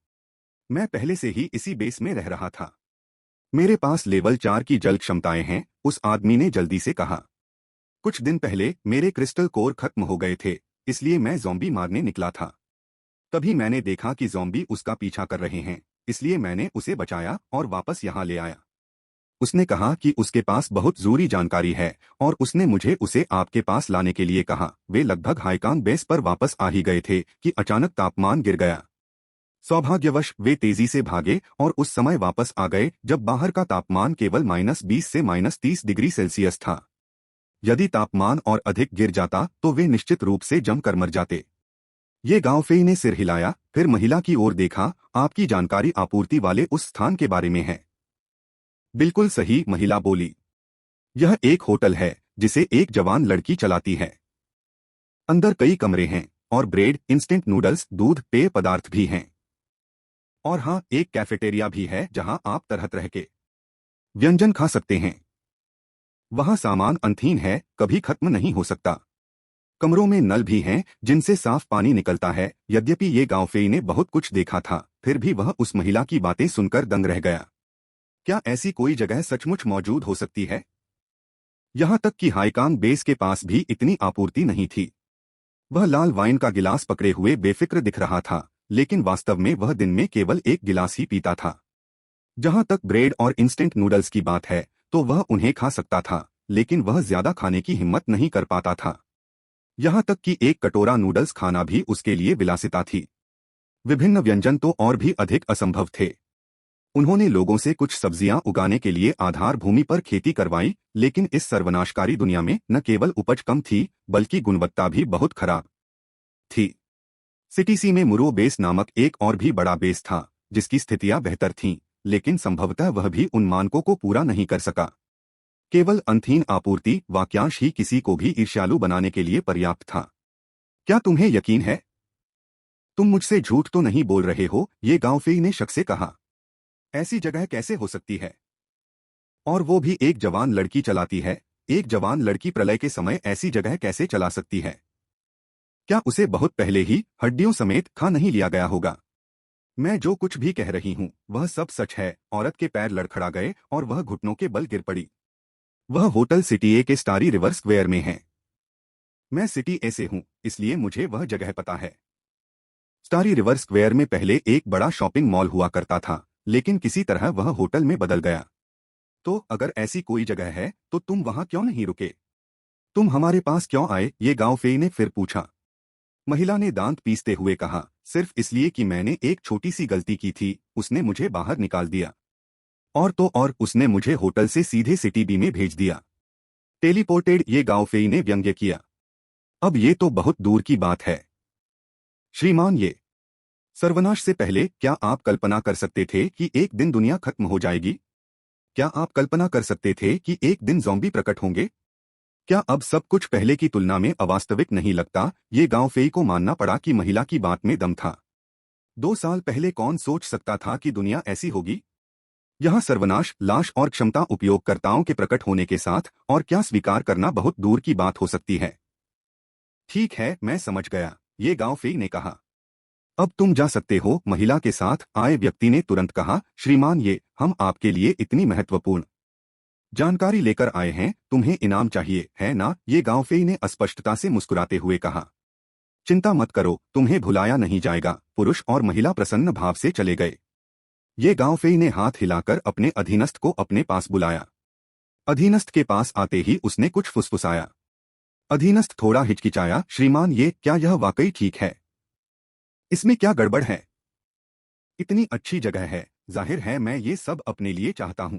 मैं पहले से ही इसी बेस में रह रहा था। मेरे पास लेवल 4 की जल क्षमताएं हैं, उस आदमी ने जल्दी से कहा। कुछ दिन पहले मेरे क्रिस्टल कोर खत्म हो गए थे, इसलिए मैं ज़ॉम्बी मारने निकला था। तभी मैंने देखा कि ज़ॉम्बी उसका पीछा कर रहे हैं, इसलिए मैंने उसे बचाया और वापस यहाँ ले आया। उसने कहा कि उसके पास बहुत ज़रूरी जानकारी है और उसने मुझे उसे आपके पास लाने के लिए कहा। वे लगभग हाईकांग बेस पर वापस आ ही गए थे कि अचानक तापमान गिर गया। सौभाग्यवश वे तेजी से भागे और उस समय वापस आ गए जब बाहर का तापमान केवल -20 से -30 डिग्री सेल्सियस था। यदि तापमान और अधिक गिर जाता तो वे निश्चित रूप से जमकर मर जाते। ये गांवफेई ने सिर हिलाया, फिर महिला की ओर देखा। आपकी जानकारी आपूर्ति वाले उस स्थान के बारे में है? बिल्कुल सही, महिला बोली। यह एक होटल है जिसे एक जवान लड़की चलाती है। अंदर कई कमरे हैं और ब्रेड, इंस्टेंट नूडल्स, दूध, पेय पदार्थ भी हैं। और हाँ, एक कैफेटेरिया भी है जहां आप तरह तरह के व्यंजन खा सकते हैं। वहां सामान अनथीन है, कभी खत्म नहीं हो सकता। कमरों में नल भी हैं जिनसे साफ पानी निकलता है। यद्यपि ये गांवफेई ने बहुत कुछ देखा था, फिर भी वह उस महिला की बातें सुनकर दंग रह गया। क्या ऐसी कोई जगह सचमुच मौजूद हो सकती है? यहां तक कि हाईकांग बेस के पास भी इतनी आपूर्ति नहीं थी। वह लाल वाइन का गिलास पकड़े हुए बेफिक्र दिख रहा था, लेकिन वास्तव में वह दिन में केवल एक गिलास ही पीता था। जहां तक ब्रेड और इंस्टेंट नूडल्स की बात है, तो वह उन्हें खा सकता था, लेकिन वह ज्यादा खाने की हिम्मत नहीं कर पाता था। यहां तक कि एक कटोरा नूडल्स खाना भी उसके लिए विलासिता थी। विभिन्न व्यंजन तो और भी अधिक असंभव थे। उन्होंने लोगों से कुछ सब्जियां उगाने के लिए आधार भूमि पर खेती करवाई, लेकिन इस सर्वनाशकारी दुनिया में न केवल उपज कम थी, बल्कि गुणवत्ता भी बहुत खराब थी। सिटी सी में मुरो बेस नामक एक और भी बड़ा बेस था, जिसकी स्थितियां बेहतर थीं, लेकिन संभवतः वह भी उन मानकों को पूरा नहीं कर सका। केवल अनथीन आपूर्ति वाक्यांश ही किसी को भी ईर्ष्यालु बनाने के लिए पर्याप्त था। क्या तुम्हें यकीन है? तुम मुझसे झूठ तो नहीं बोल रहे हो? ये गांवफेई ने शक से कहा। ऐसी जगह कैसे हो सकती है? और वो भी एक जवान लड़की चलाती है। एक जवान लड़की प्रलय के समय ऐसी जगह कैसे चला सकती है? क्या उसे बहुत पहले ही हड्डियों समेत खा नहीं लिया गया होगा? मैं जो कुछ भी कह रही हूँ वह सब सच है। औरत के पैर लड़खड़ा गए और वह घुटनों के बल गिर पड़ी। वह होटल सिटी ए के स्टारी रिवर स्क्वेयर में है। मैं सिटी ए से हूँ, इसलिए मुझे वह जगह पता है। स्टारी रिवर स्क्वेयर में पहले एक बड़ा शॉपिंग मॉल हुआ करता था, लेकिन किसी तरह वह होटल में बदल गया। तो अगर ऐसी कोई जगह है तो तुम वहां क्यों नहीं रुके? तुम हमारे पास क्यों आए? ये गांवफेई ने फिर पूछा। महिला ने दांत पीसते हुए कहा, सिर्फ इसलिए कि मैंने एक छोटी सी गलती की थी, उसने मुझे बाहर निकाल दिया। और तो और उसने मुझे होटल से सीधे सिटी बी में भेज दिया। टेलीपोर्टेड, ये गांवफेई ने व्यंग्य किया। अब ये तो बहुत दूर की बात है श्रीमान। ये सर्वनाश से पहले क्या आप कल्पना कर सकते थे कि एक दिन दुनिया खत्म हो जाएगी? क्या आप कल्पना कर सकते थे कि एक दिन ज़ॉम्बी प्रकट होंगे? क्या अब सब कुछ पहले की तुलना में अवास्तविक नहीं लगता? ये गांवफेई को मानना पड़ा कि महिला की बात में दम था। 2 साल पहले कौन सोच सकता था कि दुनिया ऐसी होगी? यह सर्वनाश, लाश और क्षमता उपयोगकर्ताओं के प्रकट होने के साथ और क्या स्वीकार करना बहुत दूर की बात हो सकती है। ठीक है, मैं समझ गया, ये गांवफेई ने कहा। अब तुम जा सकते हो। महिला के साथ आए व्यक्ति ने तुरंत कहा, श्रीमान, ये हम आपके लिए इतनी महत्वपूर्ण जानकारी लेकर आए हैं, तुम्हें इनाम चाहिए है ना? ये गांवफेई ने अस्पष्टता से मुस्कुराते हुए कहा। चिंता मत करो, तुम्हें भुलाया नहीं जाएगा। पुरुष और महिला प्रसन्न भाव से चले गए। ये गांव फेई ने हाथ हिलाकर अपने अधीनस्थ को अपने पास बुलाया। अधीनस्थ के पास आते ही उसने कुछ फुसफुसाया। अधीनस्थ थोड़ा हिचकिचाया। श्रीमान, ये क्या यह वाकई ठीक है? इसमें क्या गड़बड़ है? इतनी अच्छी जगह है, जाहिर है मैं ये सब अपने लिए चाहता हूं।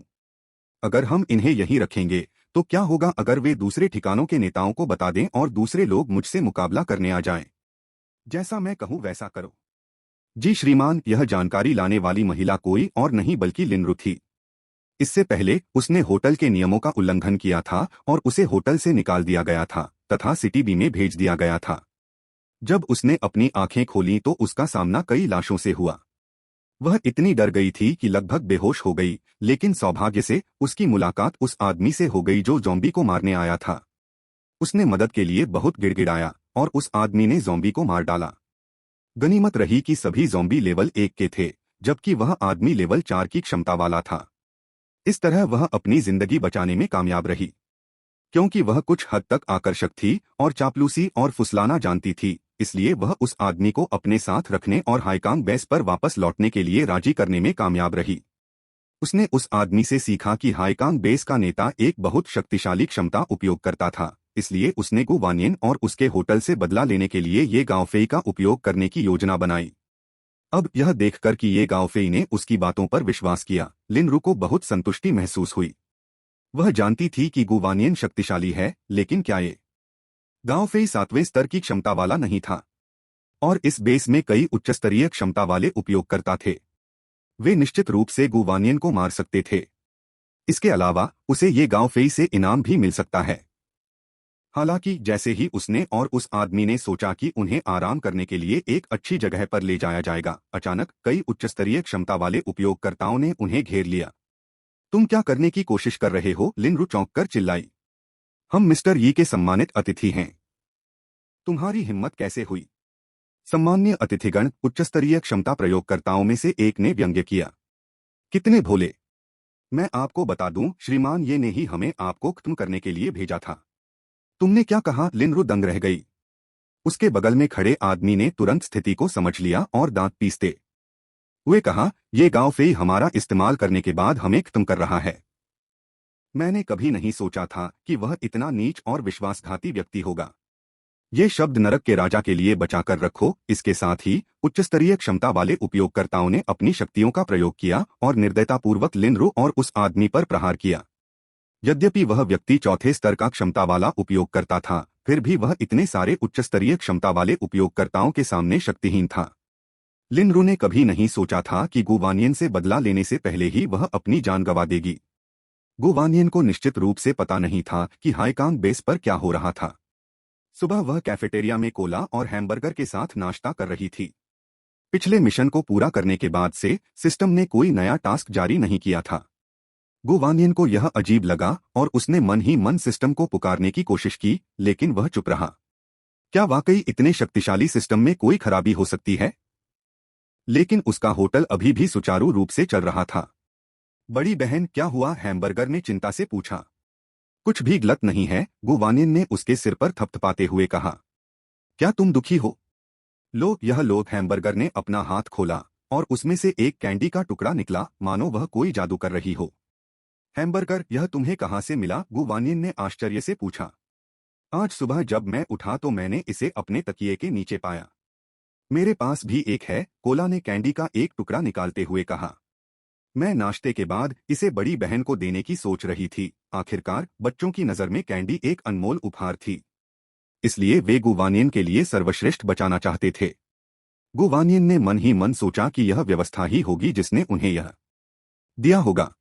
अगर हम इन्हें यहीं रखेंगे तो क्या होगा अगर वे दूसरे ठिकानों के नेताओं को बता दें और दूसरे लोग मुझसे मुकाबला करने आ जाएं? जैसा मैं कहूं वैसा करो। जी श्रीमान, यह जानकारी लाने वाली महिला कोई और नहीं बल्कि लिनरु थी। इससे पहले उसने होटल के नियमों का उल्लंघन किया था और उसे होटल से निकाल दिया गया था तथा सिटी बी में भेज दिया गया था। जब उसने अपनी आंखें खोलीं तो उसका सामना कई लाशों से हुआ। वह इतनी डर गई थी कि लगभग बेहोश हो गई, लेकिन सौभाग्य से उसकी मुलाकात उस आदमी से हो गई जो ज़ॉम्बी को मारने आया था। उसने मदद के लिए बहुत गिड़गिड़ाया और उस आदमी ने ज़ॉम्बी को मार डाला। गनीमत रही कि सभी ज़ॉम्बी लेवल 1 के थे, जबकि वह आदमी लेवल 4 की क्षमता वाला था। इस तरह वह अपनी जिंदगी बचाने में कामयाब रही। क्योंकि वह कुछ हद तक आकर्षक थी और चापलूसी और फुसलाना जानती थी, इसलिए वह उस आदमी को अपने साथ रखने और हाईकांग बेस पर वापस लौटने के लिए राजी करने में कामयाब रही। उसने उस आदमी से सीखा कि हाईकांग बेस का नेता एक बहुत शक्तिशाली क्षमता उपयोग करता था, इसलिए उसने गु वानियन और उसके होटल से बदला लेने के लिए ये गांव फेई का उपयोग करने की योजना बनाई। अब यह देखकर कि ये गांव फेई ने उसकी बातों पर विश्वास किया, लिनरु को बहुत संतुष्टि महसूस हुई। वह जानती थी कि गु वानियन शक्तिशाली है, लेकिन क्या ये गांव फेई 7वें स्तर की क्षमता वाला नहीं था? और इस बेस में कई उच्चस्तरीय क्षमता वाले उपयोगकर्ता थे। वे निश्चित रूप से गु वानियन को मार सकते थे। इसके अलावा उसे ये गांव फेई से इनाम भी मिल सकता है। हालांकि जैसे ही उसने और उस आदमी ने सोचा कि उन्हें आराम करने के लिए एक अच्छी जगह पर ले जाया जाएगा, अचानक कई उच्चस्तरीय क्षमता वाले उपयोगकर्ताओं ने उन्हें घेर लिया। तुम क्या करने की कोशिश कर रहे हो? लिनरु चौंक कर चिल्लाई। हम मिस्टर यी के सम्मानित अतिथि हैं। तुम्हारी हिम्मत कैसे हुई? सम्मान्य अतिथिगण, उच्चस्तरीय क्षमता प्रयोगकर्ताओं में से एक ने व्यंग्य किया। कितने भोले! मैं आपको बता दूं श्रीमान, ये ने ही हमें आपको खत्म करने के लिए भेजा था। तुमने क्या कहा? लिनरु दंग रह गई। उसके बगल में खड़े आदमी ने तुरंत स्थिति को समझ लिया और दांत पीसते हुए कहा, ये गांव फेई हमारा इस्तेमाल करने के बाद हमें खत्म कर रहा है। मैंने कभी नहीं सोचा था कि वह इतना नीच और विश्वासघाती व्यक्ति होगा। ये शब्द नरक के राजा के लिए बचाकर रखो। इसके साथ ही उच्चस्तरीय क्षमता वाले उपयोगकर्ताओं ने अपनी शक्तियों का प्रयोग किया और निर्दयतापूर्वक लिनरु और उस आदमी पर प्रहार किया। यद्यपि वह व्यक्ति 4थे स्तर का क्षमता वाला उपयोगकर्ता था, फिर भी वह इतने सारे उच्चस्तरीय क्षमता वाले उपयोगकर्ताओं के सामने शक्तिहीन था। लिनरु ने कभी नहीं सोचा था कि गु वानियन से बदला लेने से पहले ही वह अपनी जान गंवा देगी। गु वानियन को निश्चित रूप से पता नहीं था कि हाईकांग बेस पर क्या हो रहा था। सुबह वह कैफेटेरिया में कोला और हैमबर्गर के साथ नाश्ता कर रही थी। पिछले मिशन को पूरा करने के बाद से सिस्टम ने कोई नया टास्क जारी नहीं किया था। गु वानियन को यह अजीब लगा और उसने मन ही मन सिस्टम को पुकारने की कोशिश की, लेकिन वह चुप रहा। क्या वाकई इतने शक्तिशाली सिस्टम में कोई खराबी हो सकती है? लेकिन उसका होटल अभी भी सुचारू रूप से चल रहा था। बड़ी बहन, क्या हुआ? हैमबर्गर ने चिंता से पूछा। कुछ भी गलत नहीं है, गु वानियन ने उसके सिर पर थपथपाते हुए कहा। क्या तुम दुखी हो? यह लो। हैमबर्गर ने अपना हाथ खोला और उसमें से एक कैंडी का टुकड़ा निकला, मानो वह कोई जादू कर रही हो। हैमबर्गर, यह तुम्हें कहाँ से मिला? गु वानियन ने आश्चर्य से पूछा। आज सुबह जब मैं उठा तो मैंने इसे अपने तकिए के नीचे पाया। मेरे पास भी एक है, कोला ने कैंडी का एक टुकड़ा निकालते हुए कहा। मैं नाश्ते के बाद इसे बड़ी बहन को देने की सोच रही थी। आखिरकार बच्चों की नज़र में कैंडी एक अनमोल उपहार थी, इसलिए वे गु वानियन के लिए सर्वश्रेष्ठ बचाना चाहते थे। गु वानियन ने मन ही मन सोचा कि यह व्यवस्था ही होगी जिसने उन्हें यह दिया होगा।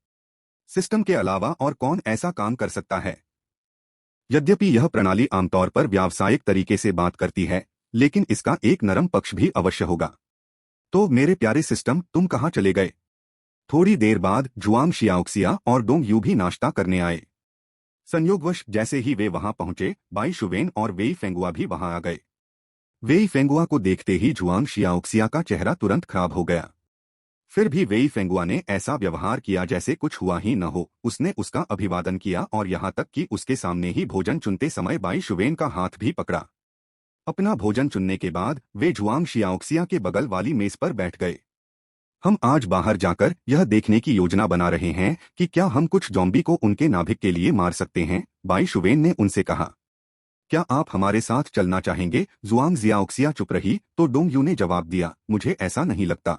सिस्टम के अलावा और कौन ऐसा काम कर सकता है? यद्यपि यह प्रणाली आमतौर पर व्यावसायिक तरीके से बात करती है, लेकिन इसका एक नरम पक्ष भी अवश्य होगा। तो मेरे प्यारे सिस्टम, तुम कहाँ चले गए? थोड़ी देर बाद जुआंग शियाओक्सिया और डोंग यू भी नाश्ता करने आए। संयोगवश जैसे ही वे वहां पहुंचे, बाई शुवेन और वेई फेंगुआ भी वहां आ गए। वेई फेंगुआ को देखते ही जुआंग शियाओक्सिया का चेहरा तुरंत खराब हो गया। फिर भी वेई फेंगुआ ने ऐसा व्यवहार किया जैसे कुछ हुआ ही न हो। उसने उसका अभिवादन किया और यहाँ तक कि उसके सामने ही भोजन चुनते समय बाई शुवेन का हाथ भी पकड़ा। अपना भोजन चुनने के बाद वे जुआंग शियाओक्सिया के बगल वाली मेज पर बैठ गए। हम आज बाहर जाकर यह देखने की योजना बना रहे हैं कि क्या हम कुछ ज़ॉम्बी को उनके नाभिक के लिए मार सकते हैं, बाई शुवेन ने उनसे कहा। क्या आप हमारे साथ चलना चाहेंगे? जुआंग जियाओक्सिया चुप रही तो डोंग यू ने जवाब दिया, मुझे ऐसा नहीं लगता।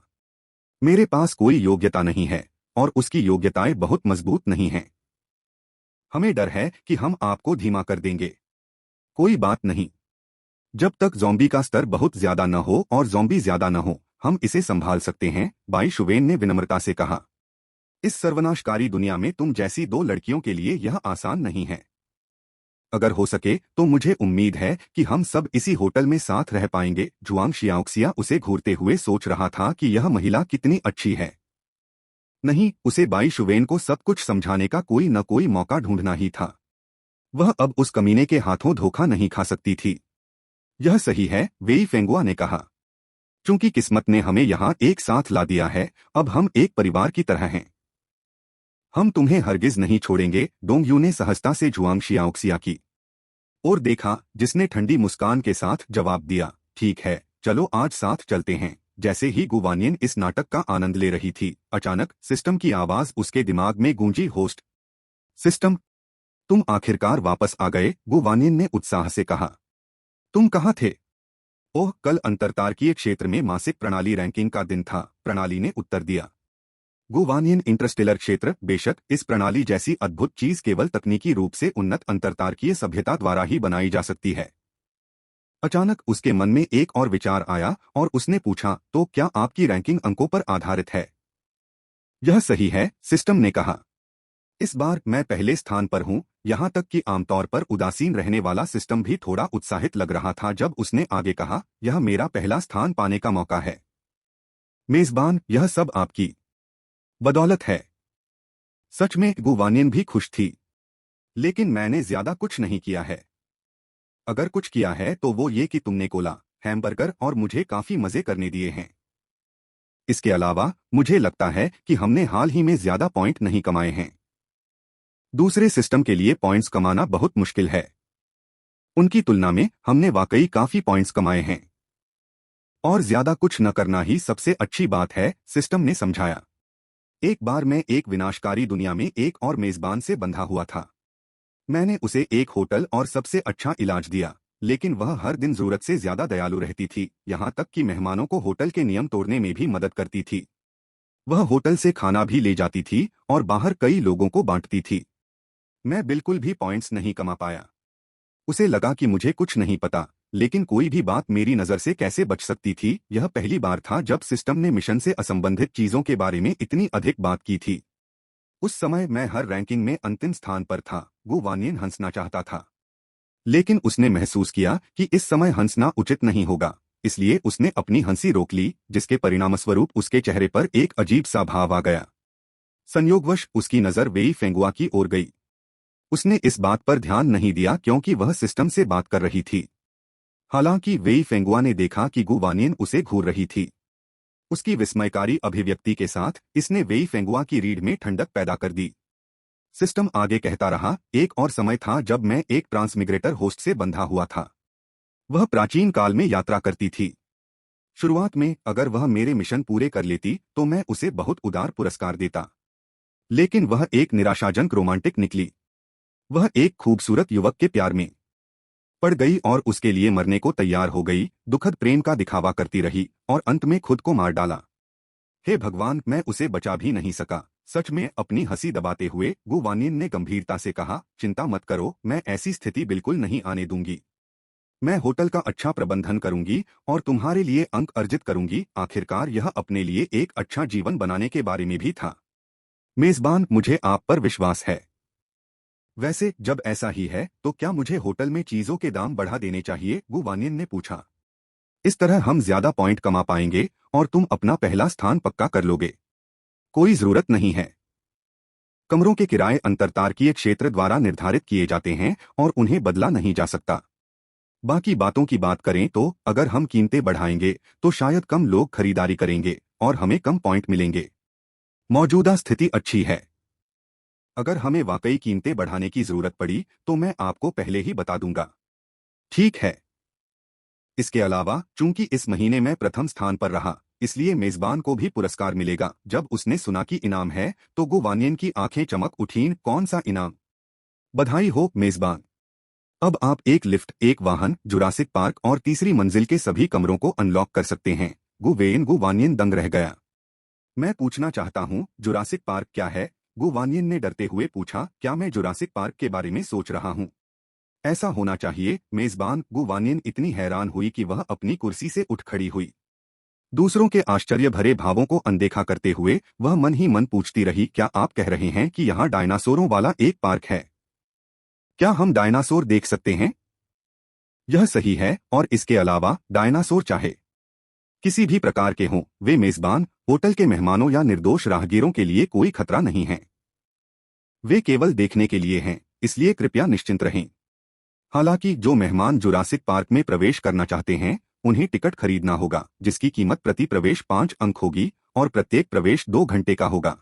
मेरे पास कोई योग्यता नहीं है और उसकी योग्यताएं बहुत मजबूत नहीं हैं। हमें डर है कि हम आपको धीमा कर देंगे। कोई बात नहीं। जब तक ज़ॉम्बी का स्तर बहुत ज्यादा न हो और ज़ॉम्बी ज्यादा न हो, हम इसे संभाल सकते हैं, बाई शुवेन ने विनम्रता से कहा। इस सर्वनाशकारी दुनिया में तुम जैसी दो लड़कियों के लिए यह आसान नहीं है। अगर हो सके तो मुझे उम्मीद है कि हम सब इसी होटल में साथ रह पाएंगे। जुआंग शियाओक्सिया उसे घूरते हुए सोच रहा था कि यह महिला कितनी अच्छी है। नहीं, उसे बाई शुवेन को सब कुछ समझाने का कोई न कोई मौका ढूंढना ही था। वह अब उस कमीने के हाथों धोखा नहीं खा सकती थी। यह सही है, वेई फेंगुआ ने कहा। चूंकि किस्मत ने हमें यहाँ एक साथ ला दिया है, अब हम एक परिवार की तरह हैं। हम तुम्हें हरगिज नहीं छोड़ेंगे, डोंग यू ने सहजता से जुआंग शियाओक्सिया की और देखा, जिसने ठंडी मुस्कान के साथ जवाब दिया, ठीक है, चलो आज साथ चलते हैं। जैसे ही गुवानियन इस नाटक का आनंद ले रही थी, अचानक सिस्टम की आवाज उसके दिमाग में गूंजी। होस्ट सिस्टम, तुम आखिरकार वापस आ गए, गुवानियन ने उत्साह से कहा। तुम कहाँ थे? ओह, कल अंतरतारकीय क्षेत्र में मासिक प्रणाली रैंकिंग का दिन था, प्रणाली ने उत्तर दिया। गुवानियन इंटरस्टेलर क्षेत्र, बेशक इस प्रणाली जैसी अद्भुत चीज केवल तकनीकी रूप से उन्नत अंतरतारकीय सभ्यता द्वारा ही बनाई जा सकती है। अचानक उसके मन में एक और विचार आया और उसने पूछा, तो क्या आपकी रैंकिंग अंकों पर आधारित है? यह सही है, सिस्टम ने कहा। इस बार मैं पहले स्थान पर हूं, यहां तक कि आमतौर पर उदासीन रहने वाला सिस्टम भी थोड़ा उत्साहित लग रहा था जब उसने आगे कहा, यह मेरा पहला स्थान पाने का मौका है। मेजबान, यह सब आपकी बदौलत है। सच में गुवानियन भी खुश थी। लेकिन मैंने ज्यादा कुछ नहीं किया है। अगर कुछ किया है तो वो ये कि तुमने कोला, हैमबर्गर और मुझे काफी मजे करने दिए हैं। इसके अलावा मुझे लगता है कि हमने हाल ही में ज्यादा पॉइंट नहीं कमाए हैं। दूसरे सिस्टम के लिए पॉइंट्स कमाना बहुत मुश्किल है। उनकी तुलना में हमने वाकई काफी पॉइंट्स कमाए हैं। और ज्यादा कुछ न करना ही सबसे अच्छी बात है, सिस्टम ने समझाया। एक बार मैं एक विनाशकारी दुनिया में एक और मेजबान से बंधा हुआ था। मैंने उसे एक होटल और सबसे अच्छा इलाज दिया, लेकिन वह हर दिन जरूरत से ज्यादा दयालु रहती थी, यहाँ तक कि मेहमानों को होटल के नियम तोड़ने में भी मदद करती थी। वह होटल से खाना भी ले जाती थी और बाहर कई लोगों को बांटती थी। मैं बिल्कुल भी पॉइंट्स नहीं कमा पाया। उसे लगा कि मुझे कुछ नहीं पता, लेकिन कोई भी बात मेरी नजर से कैसे बच सकती थी। यह पहली बार था जब सिस्टम ने मिशन से असंबंधित चीजों के बारे में इतनी अधिक बात की थी। उस समय मैं हर रैंकिंग में अंतिम स्थान पर था। गुवानियन हंसना चाहता था, लेकिन उसने महसूस किया कि इस समय हंसना उचित नहीं होगा, इसलिए उसने अपनी हंसी रोक ली, जिसके परिणामस्वरूप उसके चेहरे पर एक अजीब सा भाव आ गया। संयोगवश उसकी नजर वेई फेंगुआ की ओर गई। उसने इस बात पर ध्यान नहीं दिया क्योंकि वह सिस्टम से बात कर रही थी। हालांकि वेई फेंगुआ ने देखा कि गुवानियन उसे घूर रही थी। उसकी विस्मयकारी अभिव्यक्ति के साथ इसने वेई फेंगुआ की रीढ़ में ठंडक पैदा कर दी। सिस्टम आगे कहता रहा, एक और समय था जब मैं एक ट्रांसमिग्रेटर होस्ट से बंधा हुआ था। वह प्राचीन काल में यात्रा करती थी। शुरुआत में अगर वह मेरे मिशन पूरे कर लेती तो मैं उसे बहुत उदार पुरस्कार देता, लेकिन वह एक निराशाजनक रोमांटिक निकली। वह एक खूबसूरत युवक के प्यार में पड़ गई और उसके लिए मरने को तैयार हो गई, दुखद प्रेम का दिखावा करती रही और अंत में खुद को मार डाला। हे भगवान, मैं उसे बचा भी नहीं सका। सच में, अपनी हंसी दबाते हुए गुवानियन ने गंभीरता से कहा, चिंता मत करो, मैं ऐसी स्थिति बिल्कुल नहीं आने दूंगी। मैं होटल का अच्छा प्रबंधन करूंगी और तुम्हारे लिए अंक अर्जित करूंगी। आखिरकार यह अपने लिए एक अच्छा जीवन बनाने के बारे में भी था। मेजबान, मुझे आप पर विश्वास है। वैसे जब ऐसा ही है तो क्या मुझे होटल में चीजों के दाम बढ़ा देने चाहिए? गुवानियन ने पूछा। इस तरह हम ज्यादा पॉइंट कमा पाएंगे और तुम अपना पहला स्थान पक्का कर लोगे। कोई जरूरत नहीं है। कमरों के किराए अंतरतारकीय क्षेत्र द्वारा निर्धारित किए जाते हैं और उन्हें बदला नहीं जा सकता। बाकी बातों की बात करें तो अगर हम कीमतें बढ़ाएंगे तो शायद कम लोग खरीदारी करेंगे और हमें कम पॉइंट मिलेंगे। मौजूदा स्थिति अच्छी है। अगर हमें वाकई कीमतें बढ़ाने की जरूरत पड़ी तो मैं आपको पहले ही बता दूंगा। ठीक है। इसके अलावा चूंकि इस महीने मैं प्रथम स्थान पर रहा, इसलिए मेजबान को भी पुरस्कार मिलेगा। जब उसने सुना कि इनाम है तो गु वानियन की आंखें चमक उठीं। कौन सा इनाम? बधाई हो मेजबान। अब आप एक लिफ्ट, एक वाहन, जुरासिक पार्क और तीसरी मंजिल के सभी कमरों को अनलॉक कर सकते हैं। गु वानियन दंग रह गया। मैं पूछना चाहता हूँ, जुरासिक पार्क क्या है? गु वानियन ने डरते हुए पूछा। क्या मैं जुरासिक पार्क के बारे में सोच रहा हूँ? ऐसा होना चाहिए मेजबान। गु वानियन इतनी हैरान हुई कि वह अपनी कुर्सी से उठ खड़ी हुई। दूसरों के आश्चर्य भरे भावों को अनदेखा करते हुए वह मन ही मन पूछती रही, क्या आप कह रहे हैं कि यहाँ डायनासोरों वाला एक पार्क है? क्या हम डायनासोर देख सकते हैं? यह सही है, और इसके अलावा डायनासोर चाहे किसी भी प्रकार के हों, वे मेजबान, होटल के मेहमानों या निर्दोष राहगीरों के लिए कोई खतरा नहीं है। वे केवल देखने के लिए हैं, इसलिए कृपया निश्चिंत रहें। हालांकि जो मेहमान जुरासिक पार्क में प्रवेश करना चाहते हैं, उन्हें टिकट खरीदना होगा, जिसकी कीमत प्रति प्रवेश 5 अंक होगी और प्रत्येक प्रवेश 2 घंटे का होगा।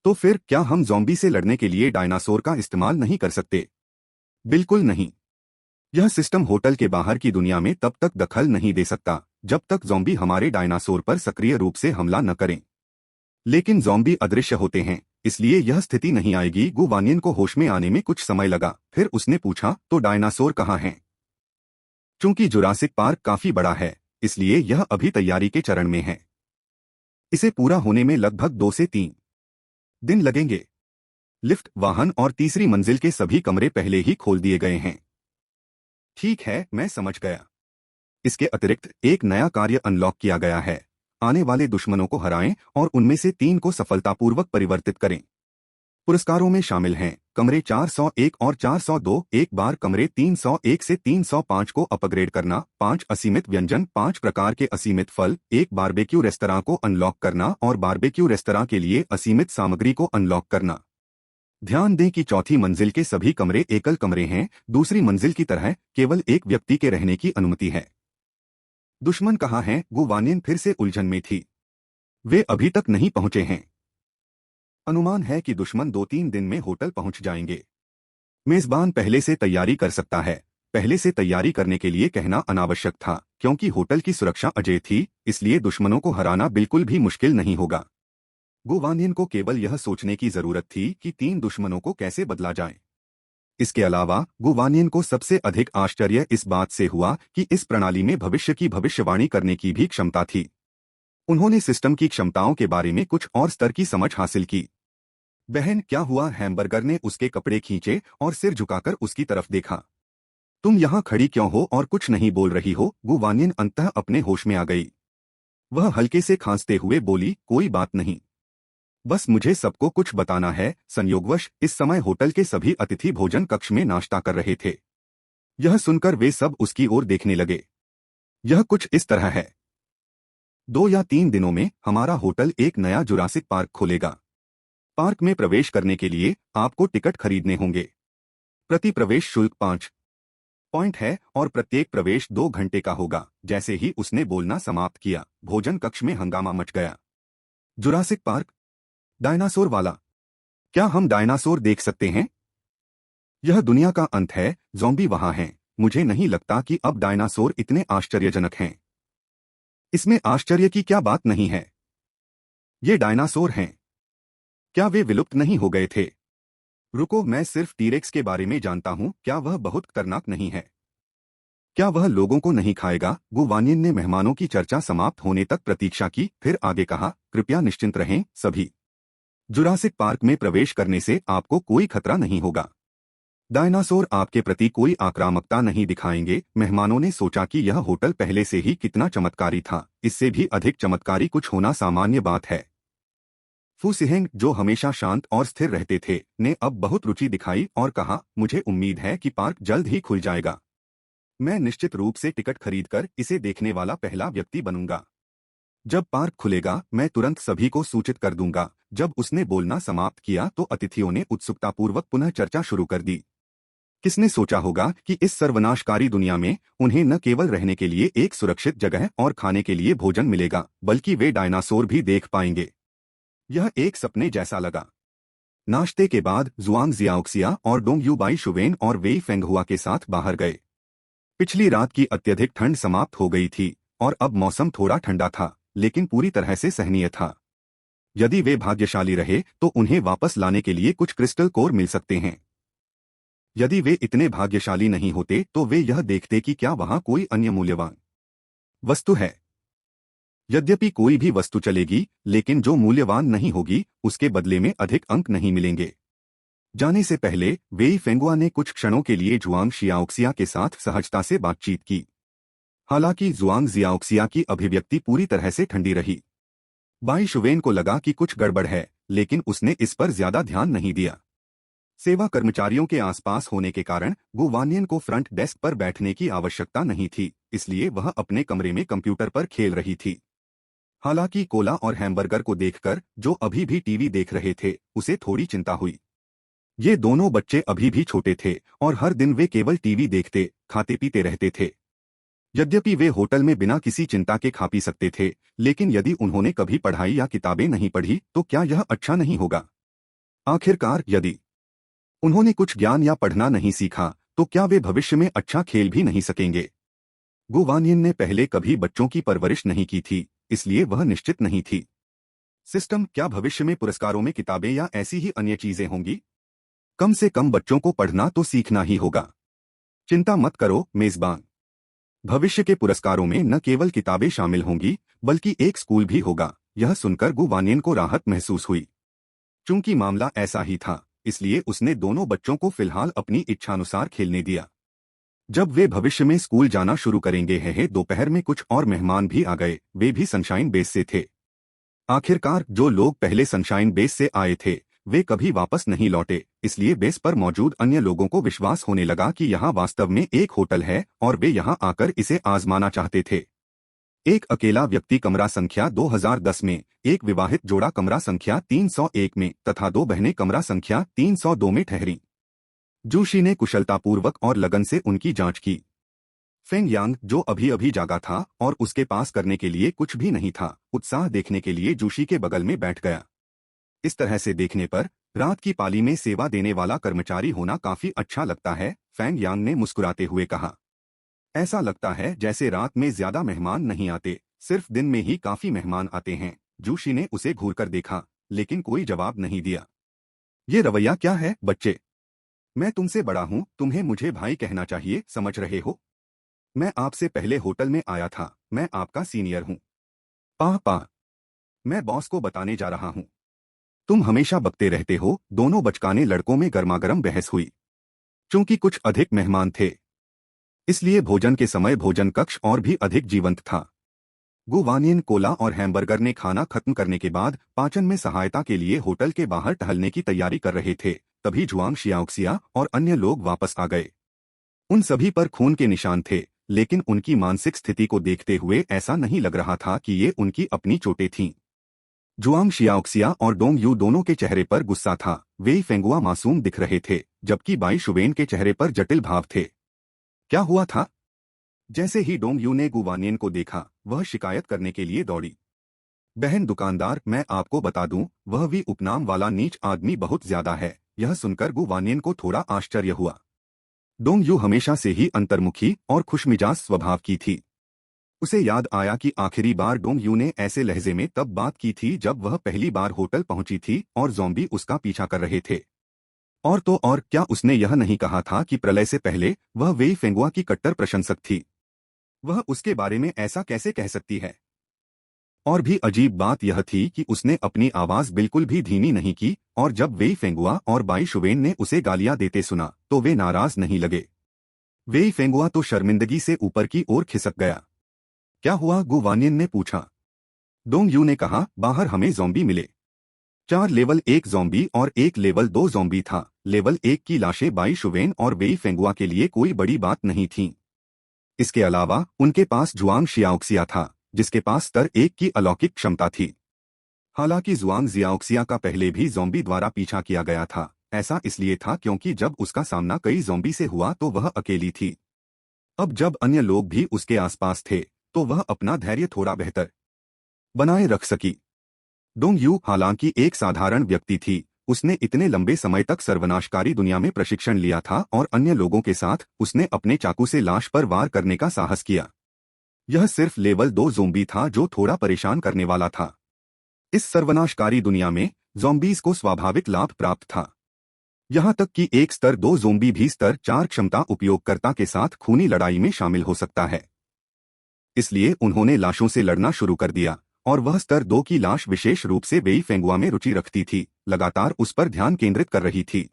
तो फिर क्या हम ज़ॉम्बी से लड़ने के लिए डायनासोर का इस्तेमाल नहीं कर सकते? बिल्कुल नहीं। यह सिस्टम होटल के बाहर की दुनिया में तब तक दखल नहीं दे सकता जब तक ज़ॉम्बी हमारे डायनासोर पर सक्रिय रूप से हमला न करें। लेकिन ज़ॉम्बी अदृश्य होते हैं, इसलिए यह स्थिति नहीं आएगी। गु वानियन को होश में आने में कुछ समय लगा। फिर उसने पूछा, तो डायनासोर कहाँ हैं? चूंकि जुरासिक पार्क काफी बड़ा है, इसलिए यह अभी तैयारी के चरण में है। इसे पूरा होने में लगभग 2 से 3 दिन लगेंगे। लिफ्ट, वाहन और तीसरी मंजिल के सभी कमरे पहले ही खोल दिए गए हैं। ठीक है, मैं समझ गया। इसके अतिरिक्त एक नया कार्य अनलॉक किया गया है। आने वाले दुश्मनों को हराएं और उनमें से 3 को सफलतापूर्वक परिवर्तित करें। पुरस्कारों में शामिल हैं कमरे 401 और 402, एक बार कमरे 301 से 305 को अपग्रेड करना, 5 असीमित व्यंजन, 5 प्रकार के असीमित फल, एक बारबेक्यू रेस्तरां को अनलॉक करना और बारबेक्यू रेस्तरां के लिए असीमित सामग्री को अनलॉक करना। ध्यान दें कि चौथी मंजिल के सभी कमरे एकल कमरे हैं। दूसरी मंजिल की तरह केवल एक व्यक्ति के रहने की अनुमति है। दुश्मन कहाँ हैं? गु वानियन फिर से उलझन में थी। वे अभी तक नहीं पहुंचे हैं। अनुमान है कि दुश्मन 2-3 दिन में होटल पहुंच जाएंगे। मेजबान पहले से तैयारी कर सकता है। पहले से तैयारी करने के लिए कहना अनावश्यक था, क्योंकि होटल की सुरक्षा अजेय थी, इसलिए दुश्मनों को हराना बिल्कुल भी मुश्किल नहीं होगा। गु वानियन को केवल यह सोचने की जरूरत थी कि 3 दुश्मनों को कैसे बदला जाए। इसके अलावा गु वानियन को सबसे अधिक आश्चर्य इस बात से हुआ कि इस प्रणाली में भविष्य की भविष्यवाणी करने की भी क्षमता थी। उन्होंने सिस्टम की क्षमताओं के बारे में कुछ और स्तर की समझ हासिल की। बहन, क्या हुआ? हैमबर्गर ने उसके कपड़े खींचे और सिर झुकाकर उसकी तरफ देखा। तुम यहाँ खड़ी क्यों हो और कुछ नहीं बोल रही हो? गु वानियन अंततः अपने होश में आ गई। वह हल्के से खांसते हुए बोली, कोई बात नहीं, बस मुझे सबको कुछ बताना है। संयोगवश इस समय होटल के सभी अतिथि भोजन कक्ष में नाश्ता कर रहे थे। यह सुनकर वे सब उसकी ओर देखने लगे। यह कुछ इस तरह है। 2 या 3 दिनों में हमारा होटल एक नया जुरासिक पार्क खोलेगा। पार्क में प्रवेश करने के लिए आपको टिकट खरीदने होंगे। प्रति प्रवेश शुल्क 5 पॉइंट है और प्रत्येक प्रवेश 2 घंटे का होगा। जैसे ही उसने बोलना समाप्त किया, भोजन कक्ष में हंगामा मच गया। Jurassic park? डायनासोर वाला? क्या हम डायनासोर देख सकते हैं? यह दुनिया का अंत है, ज़ॉम्बी वहां हैं। मुझे नहीं लगता कि अब डायनासोर इतने आश्चर्यजनक हैं। इसमें आश्चर्य की क्या बात नहीं है। ये डायनासोर हैं। क्या वे विलुप्त नहीं हो गए थे? रुको, मैं सिर्फ टीरेक्स के बारे में जानता हूं। क्या वह बहुत खतरनाक नहीं है? क्या वह लोगों को नहीं खाएगा? गु वानियन ने मेहमानों की चर्चा समाप्त होने तक प्रतीक्षा की, फिर आगे कहा, कृपया निश्चिंत रहें सभी। जुरासिक पार्क में प्रवेश करने से आपको कोई खतरा नहीं होगा। डायनासोर आपके प्रति कोई आक्रामकता नहीं दिखाएंगे। मेहमानों ने सोचा कि यह होटल पहले से ही कितना चमत्कारी था। इससे भी अधिक चमत्कारी कुछ होना सामान्य बात है। फू सिहेंग, जो हमेशा शांत और स्थिर रहते थे, ने अब बहुत रुचि दिखाई और कहा, मुझे उम्मीद है कि पार्क जल्द ही खुल जाएगा। मैं निश्चित रूप से टिकट खरीदकर इसे देखने वाला पहला व्यक्ति बनूंगा। जब पार्क खुलेगा मैं तुरंत सभी को सूचित कर दूंगा। जब उसने बोलना समाप्त किया तो अतिथियों ने उत्सुकतापूर्वक पुनः चर्चा शुरू कर दी। किसने सोचा होगा कि इस सर्वनाशकारी दुनिया में उन्हें न केवल रहने के लिए एक सुरक्षित जगह और खाने के लिए भोजन मिलेगा, बल्कि वे डायनासोर भी देख पाएंगे। यह एक सपने जैसा लगा। नाश्ते के बाद जुआंग जियाओक्सिया और डोंग यूबाई शुवेन और वेई फेंगहुआ के साथ बाहर गए। पिछली रात की अत्यधिक ठंड समाप्त हो गई थी और अब मौसम थोड़ा ठंडा था। लेकिन पूरी तरह से सहनीय था। यदि वे भाग्यशाली रहे तो उन्हें वापस लाने के लिए कुछ क्रिस्टल कोर मिल सकते हैं। यदि वे इतने भाग्यशाली नहीं होते तो वे यह देखते कि क्या वहां कोई अन्य मूल्यवान वस्तु है। यद्यपि कोई भी वस्तु चलेगी, लेकिन जो मूल्यवान नहीं होगी उसके बदले में अधिक अंक नहीं मिलेंगे। जाने से पहले वेई फेंगुआ ने कुछ क्षणों के लिए जुआंग शियाओक्सिया के साथ सहजता से बातचीत की। हालांकि जुआंग जियाओक्सिया की अभिव्यक्ति पूरी तरह से ठंडी रही। बाई शुवेन को लगा कि कुछ गड़बड़ है, लेकिन उसने इस पर ज्यादा ध्यान नहीं दिया। सेवा कर्मचारियों के आसपास होने के कारण गु वानियन को फ्रंट डेस्क पर बैठने की आवश्यकता नहीं थी, इसलिए वह अपने कमरे में कंप्यूटर पर खेल रही थी। हालांकि कोला और हैमबर्गर को देखकर, जो अभी भी टीवी देख रहे थे, उसे थोड़ी चिंता हुई। ये दोनों बच्चे अभी भी छोटे थे और हर दिन वे केवल टीवी देखते, खाते पीते रहते थे। यद्यपि वे होटल में बिना किसी चिंता के खा पी सकते थे, लेकिन यदि उन्होंने कभी पढ़ाई या किताबें नहीं पढ़ी तो क्या यह अच्छा नहीं होगा? आखिरकार यदि उन्होंने कुछ ज्ञान या पढ़ना नहीं सीखा तो क्या वे भविष्य में अच्छा खेल भी नहीं सकेंगे? गु वानियन ने पहले कभी बच्चों की परवरिश नहीं की थी, इसलिए वह निश्चित नहीं थी। सिस्टम, क्या भविष्य में पुरस्कारों में किताबें या ऐसी ही अन्य चीजें होंगी? कम से कम बच्चों को पढ़ना तो सीखना ही होगा। चिंता मत करो मेजबान, भविष्य के पुरस्कारों में न केवल किताबें शामिल होंगी बल्कि एक स्कूल भी होगा। यह सुनकर गु वानियन को राहत महसूस हुई। चूंकि मामला ऐसा ही था, इसलिए उसने दोनों बच्चों को फिलहाल अपनी इच्छानुसार खेलने दिया। जब वे भविष्य में स्कूल जाना शुरू करेंगे है दोपहर में कुछ और मेहमान भी आ गए। वे भी सनशाइन बेस से थे। आखिरकार जो लोग पहले सनशाइन बेस से आए थे वे कभी वापस नहीं लौटे, इसलिए बेस पर मौजूद अन्य लोगों को विश्वास होने लगा कि यहाँ वास्तव में एक होटल है और वे यहाँ आकर इसे आजमाना चाहते थे। एक अकेला व्यक्ति कमरा संख्या 2010 में, एक विवाहित जोड़ा कमरा संख्या 301 में तथा दो बहनें कमरा संख्या 302 में ठहरी। जूशी ने कुशलतापूर्वक और लगन से उनकी जांच की। फेंग यांग, जो अभी अभी जागा था और उसके पास करने के लिए कुछ भी नहीं था, उत्साह देखने के लिए जूशी के बगल में बैठ गया। इस तरह से देखने पर रात की पाली में सेवा देने वाला कर्मचारी होना काफी अच्छा लगता है, फेंग यांग ने मुस्कुराते हुए कहा। ऐसा लगता है जैसे रात में ज्यादा मेहमान नहीं आते, सिर्फ दिन में ही काफी मेहमान आते हैं। जूशी ने उसे घूरकर देखा, लेकिन कोई जवाब नहीं दिया। ये रवैया क्या है बच्चे? मैं तुमसे बड़ा हूँ, तुम्हें मुझे भाई कहना चाहिए, समझ रहे हो? मैं आपसे पहले होटल में आया था, मैं आपका सीनियर हूँ। पापा, मैं बॉस को बताने जा रहा हूँ। तुम हमेशा बकते रहते हो। दोनों बचकाने लड़कों में गर्मागर्म बहस हुई। चूंकि कुछ अधिक मेहमान थे, इसलिए भोजन के समय भोजन कक्ष और भी अधिक जीवंत था। गु वानियन, कोला और हैमबर्गर ने खाना खत्म करने के बाद पाचन में सहायता के लिए होटल के बाहर टहलने की तैयारी कर रहे थे। तभी जुआंग शियाओक्सिया और अन्य लोग वापस आ गए। उन सभी पर खून के निशान थे, लेकिन उनकी मानसिक स्थिति को देखते हुए ऐसा नहीं लग रहा था कि ये उनकी अपनी चोटें थीं। जुआंग शियाओक्सिया और डोंग यू दोनों के चेहरे पर गुस्सा था। वेई फेंगुआ मासूम दिख रहे थे, जबकि बाई शुवेन के चेहरे पर जटिल भाव थे। क्या हुआ था? जैसे ही डोंग यू ने गु वानियन को देखा, वह शिकायत करने के लिए दौड़ी। बहन दुकानदार, मैं आपको बता दूं, वह भी उपनाम वाला नीच आदमी बहुत ज्यादा है। यह सुनकर गु वानियन को थोड़ा आश्चर्य हुआ। डोंग यू हमेशा से ही अंतर्मुखी और खुशमिजाज स्वभाव की थी। उसे याद आया कि आखिरी बार डोंग यू ने ऐसे लहजे में तब बात की थी जब वह पहली बार होटल पहुंची थी और ज़ॉम्बी उसका पीछा कर रहे थे। और तो और, क्या उसने यह नहीं कहा था कि प्रलय से पहले वह वेई फेंगुआ की कट्टर प्रशंसक थी? वह उसके बारे में ऐसा कैसे कह सकती है? और भी अजीब बात यह थी कि उसने अपनी आवाज बिल्कुल भी धीमी नहीं की, और जब वेई फेंगुआ और बाई शुवेन ने उसे गालियां देते सुना तो वे नाराज नहीं लगे। वेई फेंगुआ तो शर्मिंदगी से ऊपर की ओर खिसक गया। क्या हुआ? गु वानियन ने पूछा। डोंग यू ने कहा, बाहर हमें ज़ॉम्बी मिले। 4 लेवल 1 ज़ॉम्बी और 1 लेवल 2 ज़ॉम्बी था। लेवल 1 की लाशें बाई शुवेन और वेई फेंगुआ के लिए कोई बड़ी बात नहीं थीं। इसके अलावा उनके पास जुआंग शियाओक्सिया था, जिसके पास स्तर 1 की अलौकिक क्षमता थी। हालांकि जुआंग जियाओक्सिया का पहले भी ज़ॉम्बी द्वारा पीछा किया गया था। ऐसा इसलिए था क्योंकि जब उसका सामना कई ज़ॉम्बी से हुआ तो वह अकेली थी। अब जब अन्य लोग भी उसके आसपास थे तो वह अपना धैर्य थोड़ा बेहतर बनाए रख सकी। डोंग यू हालांकि एक साधारण व्यक्ति थी। उसने इतने लंबे समय तक सर्वनाशकारी दुनिया में प्रशिक्षण लिया था और अन्य लोगों के साथ उसने अपने चाकू से लाश पर वार करने का साहस किया। यह सिर्फ लेवल 2 ज़ोंबी था जो थोड़ा परेशान करने वाला था। इस सर्वनाशकारी दुनिया में ज़ॉम्बीज़ को स्वाभाविक लाभ प्राप्त था। यहाँ तक कि एक स्तर 2 ज़ोंबी भी स्तर 4 क्षमता उपयोगकर्ता के साथ खूनी लड़ाई में शामिल हो सकता है। इसलिए उन्होंने लाशों से लड़ना शुरू कर दिया, और वह स्तर 2 की लाश विशेष रूप से वेई फेंगुआ में रुचि रखती थी, लगातार उस पर ध्यान केंद्रित कर रही थी।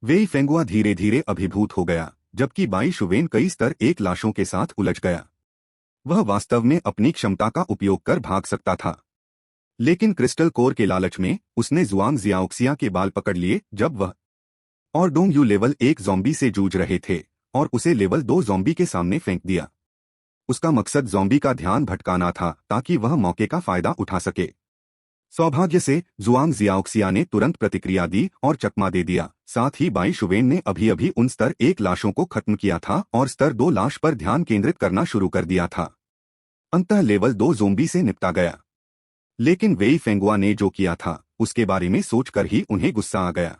वेई फेंगुआ धीरे धीरे अभिभूत हो गया, जबकि बाई शुवेन कई स्तर 1 लाशों के साथ उलझ गया। वह वास्तव में अपनी क्षमता का उपयोग कर भाग सकता था, लेकिन क्रिस्टल कोर के लालच में उसने जुआंग जियाओक्सिया के बाल पकड़ लिए जब वह और डोंग यू लेवल 1 ज़ॉम्बी से जूझ रहे थे, और उसे लेवल 2 ज़ॉम्बी के सामने फेंक दिया। उसका मकसद ज़ॉम्बी का ध्यान भटकाना था ताकि वह मौके का फायदा उठा सके। सौभाग्य से जुआंग जियाओक्सिया ने तुरंत प्रतिक्रिया दी और चकमा दे दिया। साथ ही बाई शुवेन ने अभी अभी उन स्तर 1 लाशों को खत्म किया था और स्तर 2 लाश पर ध्यान केंद्रित करना शुरू कर दिया था। अंततः लेवल 2 ज़ोंबी से निपटा गया। लेकिन वेई फेंगुआ ने जो किया था उसके बारे में सोचकर ही उन्हें गुस्सा आ गया।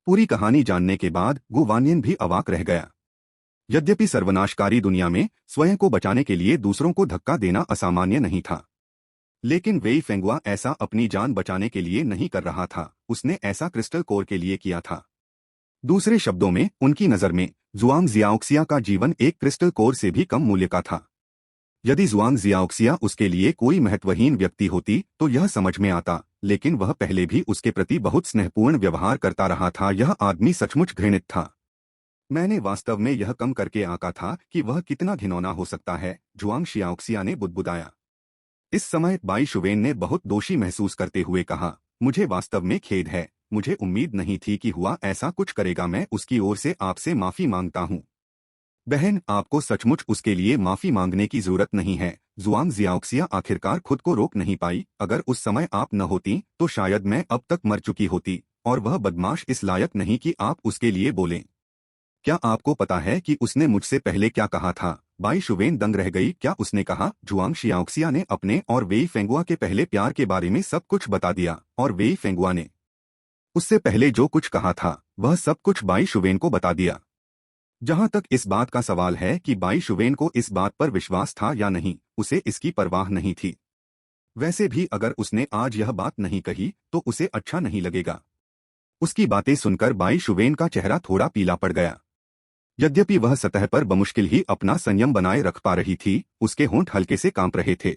पूरी कहानी जानने के बाद गु वानियन भी अवाक रह गया। यद्यपि सर्वनाशकारी दुनिया में स्वयं को बचाने के लिए दूसरों को धक्का देना असामान्य नहीं था, लेकिन वेई फेंगुआ ऐसा अपनी जान बचाने के लिए नहीं कर रहा था, उसने ऐसा क्रिस्टल कोर के लिए किया था। दूसरे शब्दों में, उनकी नज़र में जुआंग जियाओक्सिया का जीवन एक क्रिस्टल कोर से भी कम मूल्य का था। यदि जुआंग जियाओक्सिया उसके लिए कोई महत्वहीन व्यक्ति होती तो यह समझ में आता, लेकिन वह पहले भी उसके प्रति बहुत स्नेहपूर्ण व्यवहार करता रहा था। यह आदमी सचमुच घृणित था। मैंने वास्तव में यह कम करके आंका था कि वह कितना घिनौना हो सकता है, जुआंग जियाओक्सिया ने बुदबुदाया। इस समय बाई शुवेन ने बहुत दोषी महसूस करते हुए कहा, मुझे वास्तव में खेद है, मुझे उम्मीद नहीं थी कि हुआ ऐसा कुछ करेगा। मैं उसकी ओर से आपसे माफी मांगता हूँ। बहन, आपको सचमुच उसके लिए माफी मांगने की जरूरत नहीं है। जुआंग जियाओक्सिया आखिरकार खुद को रोक नहीं पाई। अगर उस समय आप न होती तो शायद मैं अब तक मर चुकी होती, और वह बदमाश इस लायक नहीं कि आप उसके लिए बोलें। क्या आपको पता है कि उसने मुझसे पहले क्या कहा था? बाई शुवेन दंग रह गई। क्या उसने कहा? जुआंग जियाओक्सिया ने अपने और वेई फेंगुआ के पहले प्यार के बारे में सब कुछ बता दिया, और वेई फेंगुआ ने उससे पहले जो कुछ कहा था वह सब कुछ बाई शुवेन को बता दिया। जहां तक इस बात का सवाल है कि बाई शुवेन को इस बात पर विश्वास था या नहीं, उसे इसकी परवाह नहीं थी। वैसे भी अगर उसने आज यह बात नहीं कही तो उसे अच्छा नहीं लगेगा। उसकी बातें सुनकर बाई शुवेन का चेहरा थोड़ा पीला पड़ गया। यद्यपि वह सतह पर बमुश्किल ही अपना संयम बनाए रख पा रही थी, उसके होंठ हल्के से कांप रहे थे।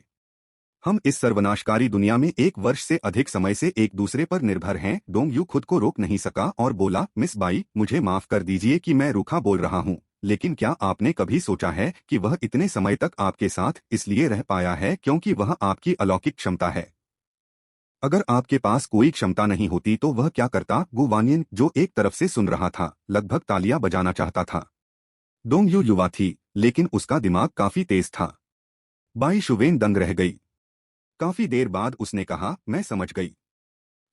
हम इस सर्वनाशकारी दुनिया में 1 वर्ष से अधिक समय से एक दूसरे पर निर्भर हैं। डोंग यू खुद को रोक नहीं सका और बोला, मिस बाई, मुझे माफ कर दीजिए कि मैं रूखा बोल रहा हूँ, लेकिन क्या आपने कभी सोचा है कि वह इतने समय तक आपके साथ इसलिए रह पाया है क्योंकि वह आपकी अलौकिक क्षमता है? अगर आपके पास कोई क्षमता नहीं होती तो वह क्या करता? गु वानियन, जो एक तरफ से सुन रहा था, लगभग तालियां बजाना चाहता था। डोंग यू युवा थी, लेकिन उसका दिमाग काफी तेज था। बाई शुवेन दंग रह गई। काफी देर बाद उसने कहा, मैं समझ गई।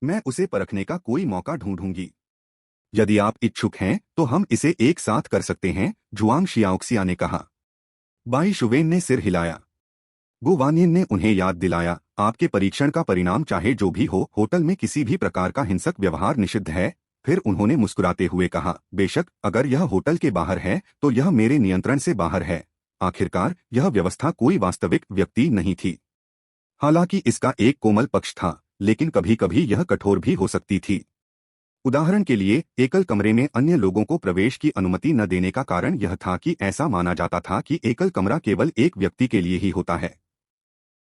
मैं उसे परखने का कोई मौका ढूंढूंगी। यदि आप इच्छुक हैं तो हम इसे एक साथ कर सकते हैं, जुआंग जियाओक्सिया ने कहा। बाई शुवेन ने सिर हिलाया। गु वानियन ने उन्हें याद दिलाया, आपके परीक्षण का परिणाम चाहे जो भी हो, होटल में किसी भी प्रकार का हिंसक व्यवहार निषिद्ध है। फिर उन्होंने मुस्कुराते हुए कहा, बेशक, अगर यह होटल के बाहर है तो यह मेरे नियंत्रण से बाहर है। आखिरकार यह व्यवस्था कोई वास्तविक व्यक्ति नहीं थी। हालांकि इसका एक कोमल पक्ष था, लेकिन कभी कभी यह कठोर भी हो सकती थी। उदाहरण के लिए, एकल कमरे में अन्य लोगों को प्रवेश की अनुमति न देने का कारण यह था कि ऐसा माना जाता था कि एकल कमरा केवल एक व्यक्ति के लिए ही होता है।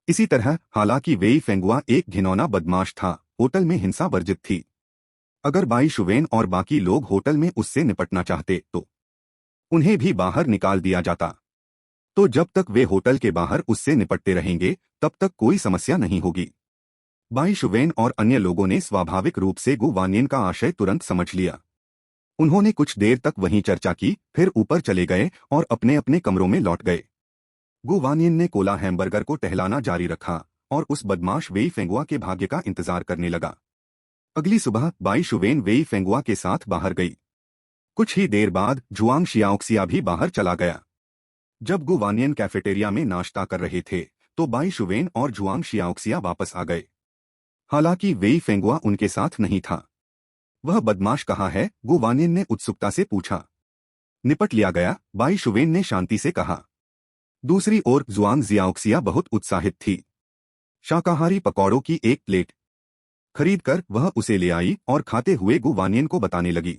इसी तरह, हालांकि वेई फेंगुआ एक घिनौना बदमाश था, होटल में हिंसा वर्जित थी। अगर बाई शुवेन और बाकी लोग होटल में उससे निपटना चाहते तो उन्हें भी बाहर निकाल दिया जाता। तो जब तक वे होटल के बाहर उससे निपटते रहेंगे, तब तक कोई समस्या नहीं होगी। बाई शुवेन और अन्य लोगों ने स्वाभाविक रूप से गु वानियन का आशय तुरंत समझ लिया। उन्होंने कुछ देर तक वहीं चर्चा की, फिर ऊपर चले गए और अपने अपने कमरों में लौट गए। गु वानियन ने कोला हैमबर्गर को टहलाना जारी रखा और उस बदमाश वेई फेंगुआ के भाग्य का इंतजार करने लगा। अगली सुबह बाई शुवेन वेई फेंगुआ के साथ बाहर गई। कुछ ही देर बाद जुआंग जियाओक्सिया भी बाहर चला गया। जब गु वानियन कैफेटेरिया में नाश्ता कर रहे थे तो बाई शुवेन और जुआंग जियाओक्सिया वापस आ गए। हालांकि वेई फेंगुआ उनके साथ नहीं था। वह बदमाश कहाँ है? गु वानियन ने उत्सुकता से पूछा। निपट लिया गया, बाई शुवेन ने शांति से कहा। दूसरी ओर जुआंग जियाओक्सिया बहुत उत्साहित थी। शाकाहारी पकौड़ों की एक प्लेट खरीदकर वह उसे ले आई और खाते हुए गु वानियन को बताने लगी।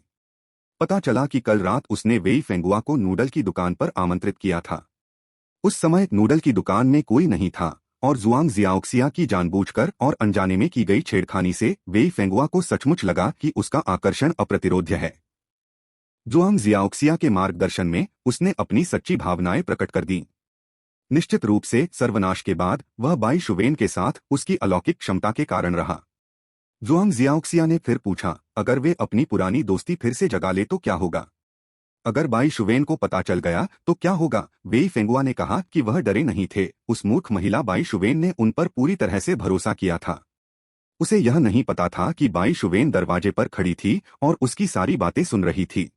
पता चला कि कल रात उसने वेई फेंगुआ को नूडल की दुकान पर आमंत्रित किया था। उस समय नूडल की दुकान में कोई नहीं था और जुआंग जियाओक्सिया की जानबूझकर और अनजाने में की गई छेड़खानी से वेई फेंगुआ को सचमुच लगा कि उसका आकर्षण अप्रतिरोध्य है। जुआंग जियाओक्सिया के मार्गदर्शन में उसने अपनी सच्ची भावनाएं प्रकट कर दी। निश्चित रूप से सर्वनाश के बाद वह बाई शुवेन के साथ उसकी अलौकिक क्षमता के कारण रहा। जुआंग जियाओक्सिया ने फिर पूछा, अगर वे अपनी पुरानी दोस्ती फिर से जगा ले तो क्या होगा? अगर बाई शुवेन को पता चल गया तो क्या होगा? वेई फेंगुआ ने कहा कि वह डरे नहीं थे। उस मूर्ख महिला बाई शुवेन ने उन पर पूरी तरह से भरोसा किया था। उसे यह नहीं पता था कि बाई शुवेन दरवाजे पर खड़ी थी और उसकी सारी बातें सुन रही थी।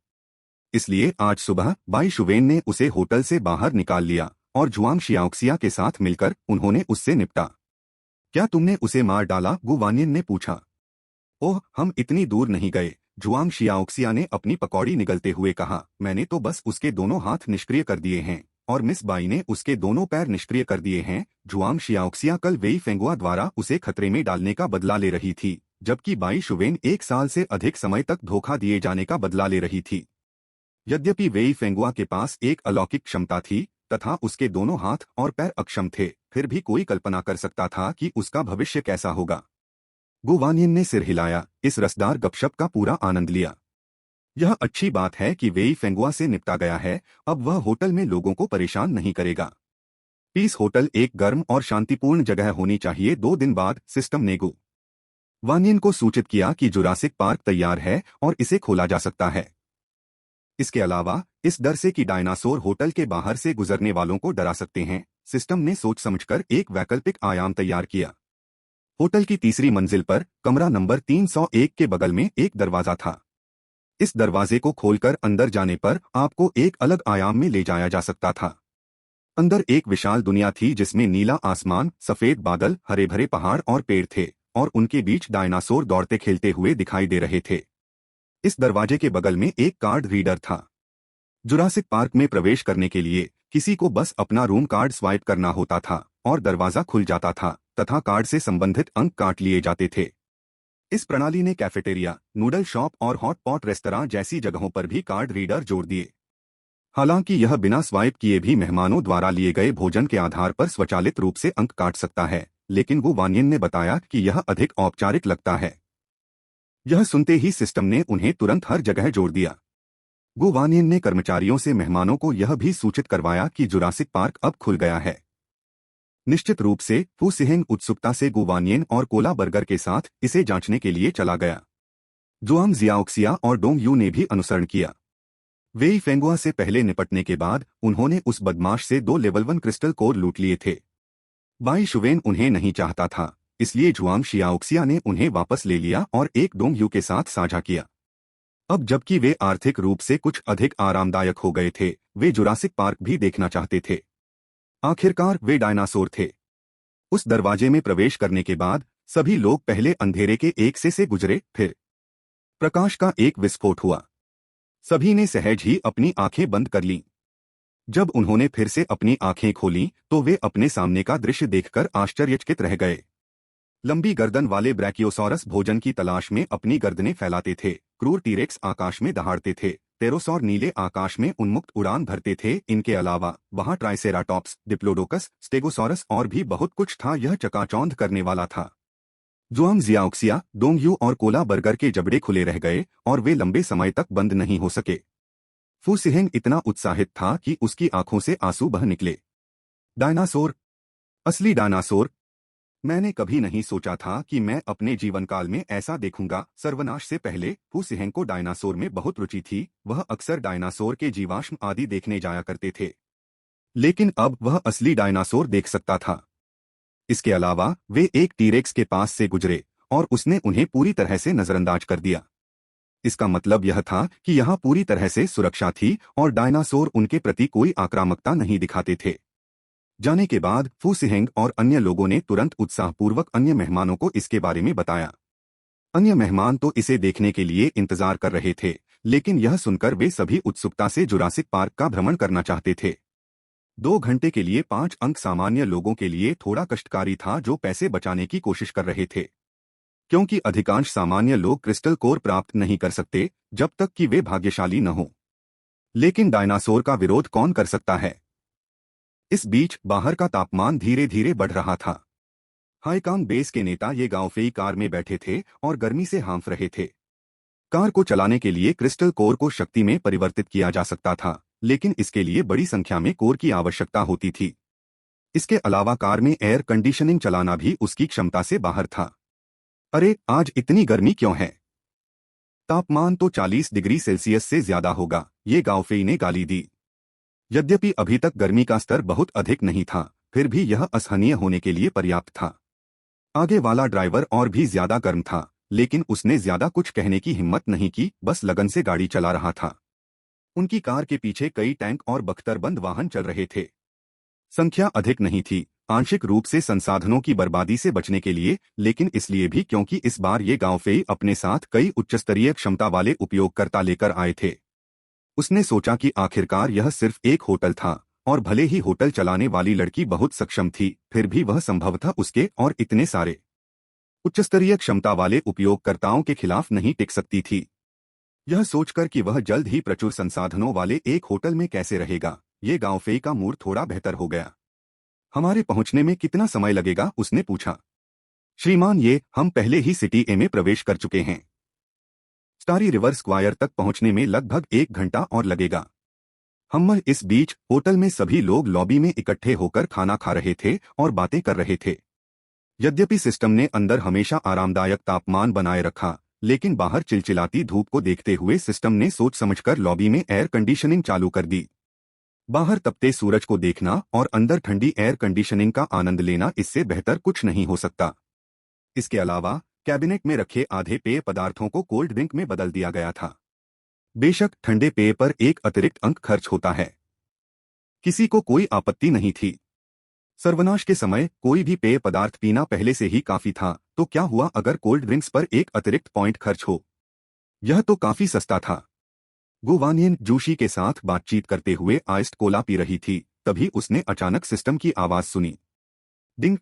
इसलिए आज सुबह बाई शुवेन ने उसे होटल से बाहर निकाल लिया और जुआंग जियाओक्सिया के साथ मिलकर उन्होंने उससे निपटा। क्या तुमने उसे मार डाला? गु वानियन ने पूछा। ओह, हम इतनी दूर नहीं गए, जुआंग जियाओक्सिया ने अपनी पकौड़ी निगलते हुए कहा। मैंने तो बस उसके दोनों हाथ निष्क्रिय कर दिए हैं और मिस बाई ने उसके दोनों पैर निष्क्रिय कर दिए हैं। जुआंग जियाओक्सिया कल वेई फेंगुआ द्वारा उसे खतरे में डालने का बदला ले रही थी, जबकि बाई शुवेन 1 साल से अधिक समय तक धोखा दिए जाने का बदला ले रही थी। यद्यपि वेई फेंगुआ के पास एक अलौकिक क्षमता थी तथा उसके दोनों हाथ और पैर अक्षम थे, फिर भी कोई कल्पना कर सकता था कि उसका भविष्य कैसा होगा। गु वानियन ने सिर हिलाया, इस रसदार गपशप का पूरा आनंद लिया। यह अच्छी बात है कि वेई फेंगुआ से निपटा गया है, अब वह होटल में लोगों को परेशान नहीं करेगा। पीस होटल एक गर्म और शांतिपूर्ण जगह होनी चाहिए। 2 दिन बाद सिस्टम ने गु वानियन को सूचित किया कि जुरासिक पार्क तैयार है और इसे खोला जा सकता है। इसके अलावा इस डर से कि डायनासोर होटल के बाहर से गुजरने वालों को डरा सकते हैं, सिस्टम ने सोच समझकर एक वैकल्पिक आयाम तैयार किया। होटल की तीसरी मंजिल पर कमरा नंबर 301 के बगल में एक दरवाजा था। इस दरवाजे को खोलकर अंदर जाने पर आपको एक अलग आयाम में ले जाया जा सकता था। अंदर एक विशाल दुनिया थी जिसमें नीला आसमान, सफेद बादल, हरे भरे पहाड़ और पेड़ थे और उनके बीच डायनासोर दौड़ते खेलते हुए दिखाई दे रहे थे। इस दरवाजे के बगल में एक कार्ड रीडर था। जुरासिक पार्क में प्रवेश करने के लिए किसी को बस अपना रूम कार्ड स्वाइप करना होता था और दरवाजा खुल जाता था तथा कार्ड से संबंधित अंक काट लिए जाते थे। इस प्रणाली ने कैफेटेरिया, नूडल शॉप और हॉट पॉट रेस्तरां जैसी जगहों पर भी कार्ड रीडर जोड़ दिए। हालांकि यह बिना स्वाइप किए भी मेहमानों द्वारा लिए गए भोजन के आधार पर स्वचालित रूप से अंक काट सकता है, लेकिन गु वानियन ने बताया कि यह अधिक औपचारिक लगता है। यह सुनते ही सिस्टम ने उन्हें तुरंत हर जगह जोड़ दिया। गु वानियन ने कर्मचारियों से मेहमानों को यह भी सूचित करवाया कि जुरासिक पार्क अब खुल गया है। निश्चित रूप से फू सिहेंग उत्सुकता से गु वानियन और कोला बर्गर के साथ इसे जांचने के लिए चला गया। जुआंग जियाओक्सिया और डोंग यू ने भी अनुसरण किया। वेई फेंगुआ से पहले निपटने के बाद उन्होंने उस बदमाश से 2 लेवल 1 क्रिस्टल कोर लूट लिए थे। बाई शुवेन उन्हें नहीं चाहता था, इसलिए जुआंग जियाओक्सिया ने उन्हें वापस ले लिया और एक डोंग यू के साथ साझा किया। अब जबकि वे आर्थिक रूप से कुछ अधिक आरामदायक हो गए थे, वे जुरासिक पार्क भी देखना चाहते थे। आखिरकार वे डायनासोर थे। उस दरवाजे में प्रवेश करने के बाद सभी लोग पहले अंधेरे के एक से गुजरे, फिर प्रकाश का एक विस्फोट हुआ। सभी ने सहज ही अपनी आंखें बंद कर लीं। जब उन्होंने फिर से अपनी आंखें खोलीं तो वे अपने सामने का दृश्य देखकर आश्चर्यचकित रह गए। लंबी गर्दन वाले ब्रैकियोसॉरस भोजन की तलाश में अपनी गर्दनें फैलाते थे, क्रूर टीरेक्स आकाश में दहाड़ते थे, टेरोसॉर नीले आकाश में उन्मुक्त उड़ान भरते थे। इनके अलावा वहां ट्राइसेराटॉप्स, डिप्लोडोकस, स्टेगोसॉरस और भी बहुत कुछ था। यह चकाचौंध करने वाला था। जुआंग जियाओक्सिया, डोंग यू और कोला बर्गर के जबड़े खुले रह गए और वे लंबे समय तक बंद नहीं हो सके। फू सिहेंग इतना उत्साहित था कि उसकी आंखों से आंसू बह निकले। डायनासोर, असली डायनासोर। मैंने कभी नहीं सोचा था कि मैं अपने जीवनकाल में ऐसा देखूंगा। सर्वनाश से पहले फू सिहेंग को डायनासोर में बहुत रुचि थी। वह अक्सर डायनासोर के जीवाश्म आदि देखने जाया करते थे, लेकिन अब वह असली डायनासोर देख सकता था। इसके अलावा वे एक टीरेक्स के पास से गुजरे और उसने उन्हें पूरी तरह से नजरअंदाज कर दिया। इसका मतलब यह था कि यहाँ पूरी तरह से सुरक्षा थी और डायनासोर उनके प्रति कोई आक्रामकता नहीं दिखाते थे। जाने के बाद फू सिहेंग और अन्य लोगों ने तुरंत उत्साहपूर्वक अन्य मेहमानों को इसके बारे में बताया। अन्य मेहमान तो इसे देखने के लिए इंतजार कर रहे थे, लेकिन यह सुनकर वे सभी उत्सुकता से जुरासिक पार्क का भ्रमण करना चाहते थे। 2 घंटे के लिए 5 अंक सामान्य लोगों के लिए थोड़ा कष्टकारी था जो पैसे बचाने की कोशिश कर रहे थे, क्योंकि अधिकांश सामान्य लोग क्रिस्टल कोर प्राप्त नहीं कर सकते जब तक कि वे भाग्यशाली न हो। लेकिन डायनासोर का विरोध कौन कर सकता है? इस बीच बाहर का तापमान धीरे धीरे बढ़ रहा था। हाईकांग बेस के नेता ये गांवफेई कार में बैठे थे और गर्मी से हांफ रहे थे। कार को चलाने के लिए क्रिस्टल कोर को शक्ति में परिवर्तित किया जा सकता था, लेकिन इसके लिए बड़ी संख्या में कोर की आवश्यकता होती थी। इसके अलावा कार में एयर कंडीशनिंग चलाना भी उसकी क्षमता से बाहर था। अरे, आज इतनी गर्मी क्यों है? तापमान तो 40 डिग्री सेल्सियस से ज्यादा होगा, ये गांवफेई ने गाली दी। यद्यपि अभी तक गर्मी का स्तर बहुत अधिक नहीं था, फिर भी यह असहनीय होने के लिए पर्याप्त था। आगे वाला ड्राइवर और भी ज्यादा गर्म था, लेकिन उसने ज्यादा कुछ कहने की हिम्मत नहीं की, बस लगन से गाड़ी चला रहा था। उनकी कार के पीछे कई टैंक और बख्तरबंद वाहन चल रहे थे। संख्या अधिक नहीं थी, आंशिक रूप से संसाधनों की बर्बादी से बचने के लिए, लेकिन इसलिए भी क्योंकि इस बार ये गांवफेई अपने साथ कई उच्चस्तरीय क्षमता वाले उपयोगकर्ता लेकर आए थे। उसने सोचा कि आखिरकार यह सिर्फ एक होटल था, और भले ही होटल चलाने वाली लड़की बहुत सक्षम थी, फिर भी वह संभवतः उसके और इतने सारे उच्चस्तरीय क्षमता वाले उपयोगकर्ताओं के खिलाफ नहीं टिक सकती थी। यह सोचकर कि वह जल्द ही प्रचुर संसाधनों वाले एक होटल में कैसे रहेगा, ये गांवफेई का मूड थोड़ा बेहतर हो गया। हमारे पहुंचने में कितना समय लगेगा? उसने पूछा। श्रीमान, हम पहले ही सिटी ए में प्रवेश कर चुके हैं। स्टारी रिवर स्क्वायर तक पहुंचने में लगभग 1 घंटा और लगेगा। हम इस बीच होटल में सभी लोग लॉबी में इकट्ठे होकर खाना खा रहे थे और बातें कर रहे थे। यद्यपि सिस्टम ने अंदर हमेशा आरामदायक तापमान बनाए रखा, लेकिन बाहर चिलचिलाती धूप को देखते हुए सिस्टम ने सोच समझकर लॉबी में एयर कंडीशनिंग चालू कर दी। बाहर तपते सूरज को देखना और अंदर ठंडी एयर कंडीशनिंग का आनंद लेना, इससे बेहतर कुछ नहीं हो सकता। इसके अलावा कैबिनेट में रखे आधे पेय पदार्थों को कोल्ड ड्रिंक में बदल दिया गया था। बेशक ठंडे पेय पर एक अतिरिक्त अंक खर्च होता है। किसी को कोई आपत्ति नहीं थी। सर्वनाश के समय कोई भी पेय पदार्थ पीना पहले से ही काफी था, तो क्या हुआ अगर कोल्ड ड्रिंक्स पर एक अतिरिक्त पॉइंट खर्च हो? यह तो काफी सस्ता था। गुवानियन जूशी के साथ बातचीत करते हुए आइस्ड कोला पी रही थी, तभी उसने अचानक सिस्टम की आवाज सुनी। डिंग।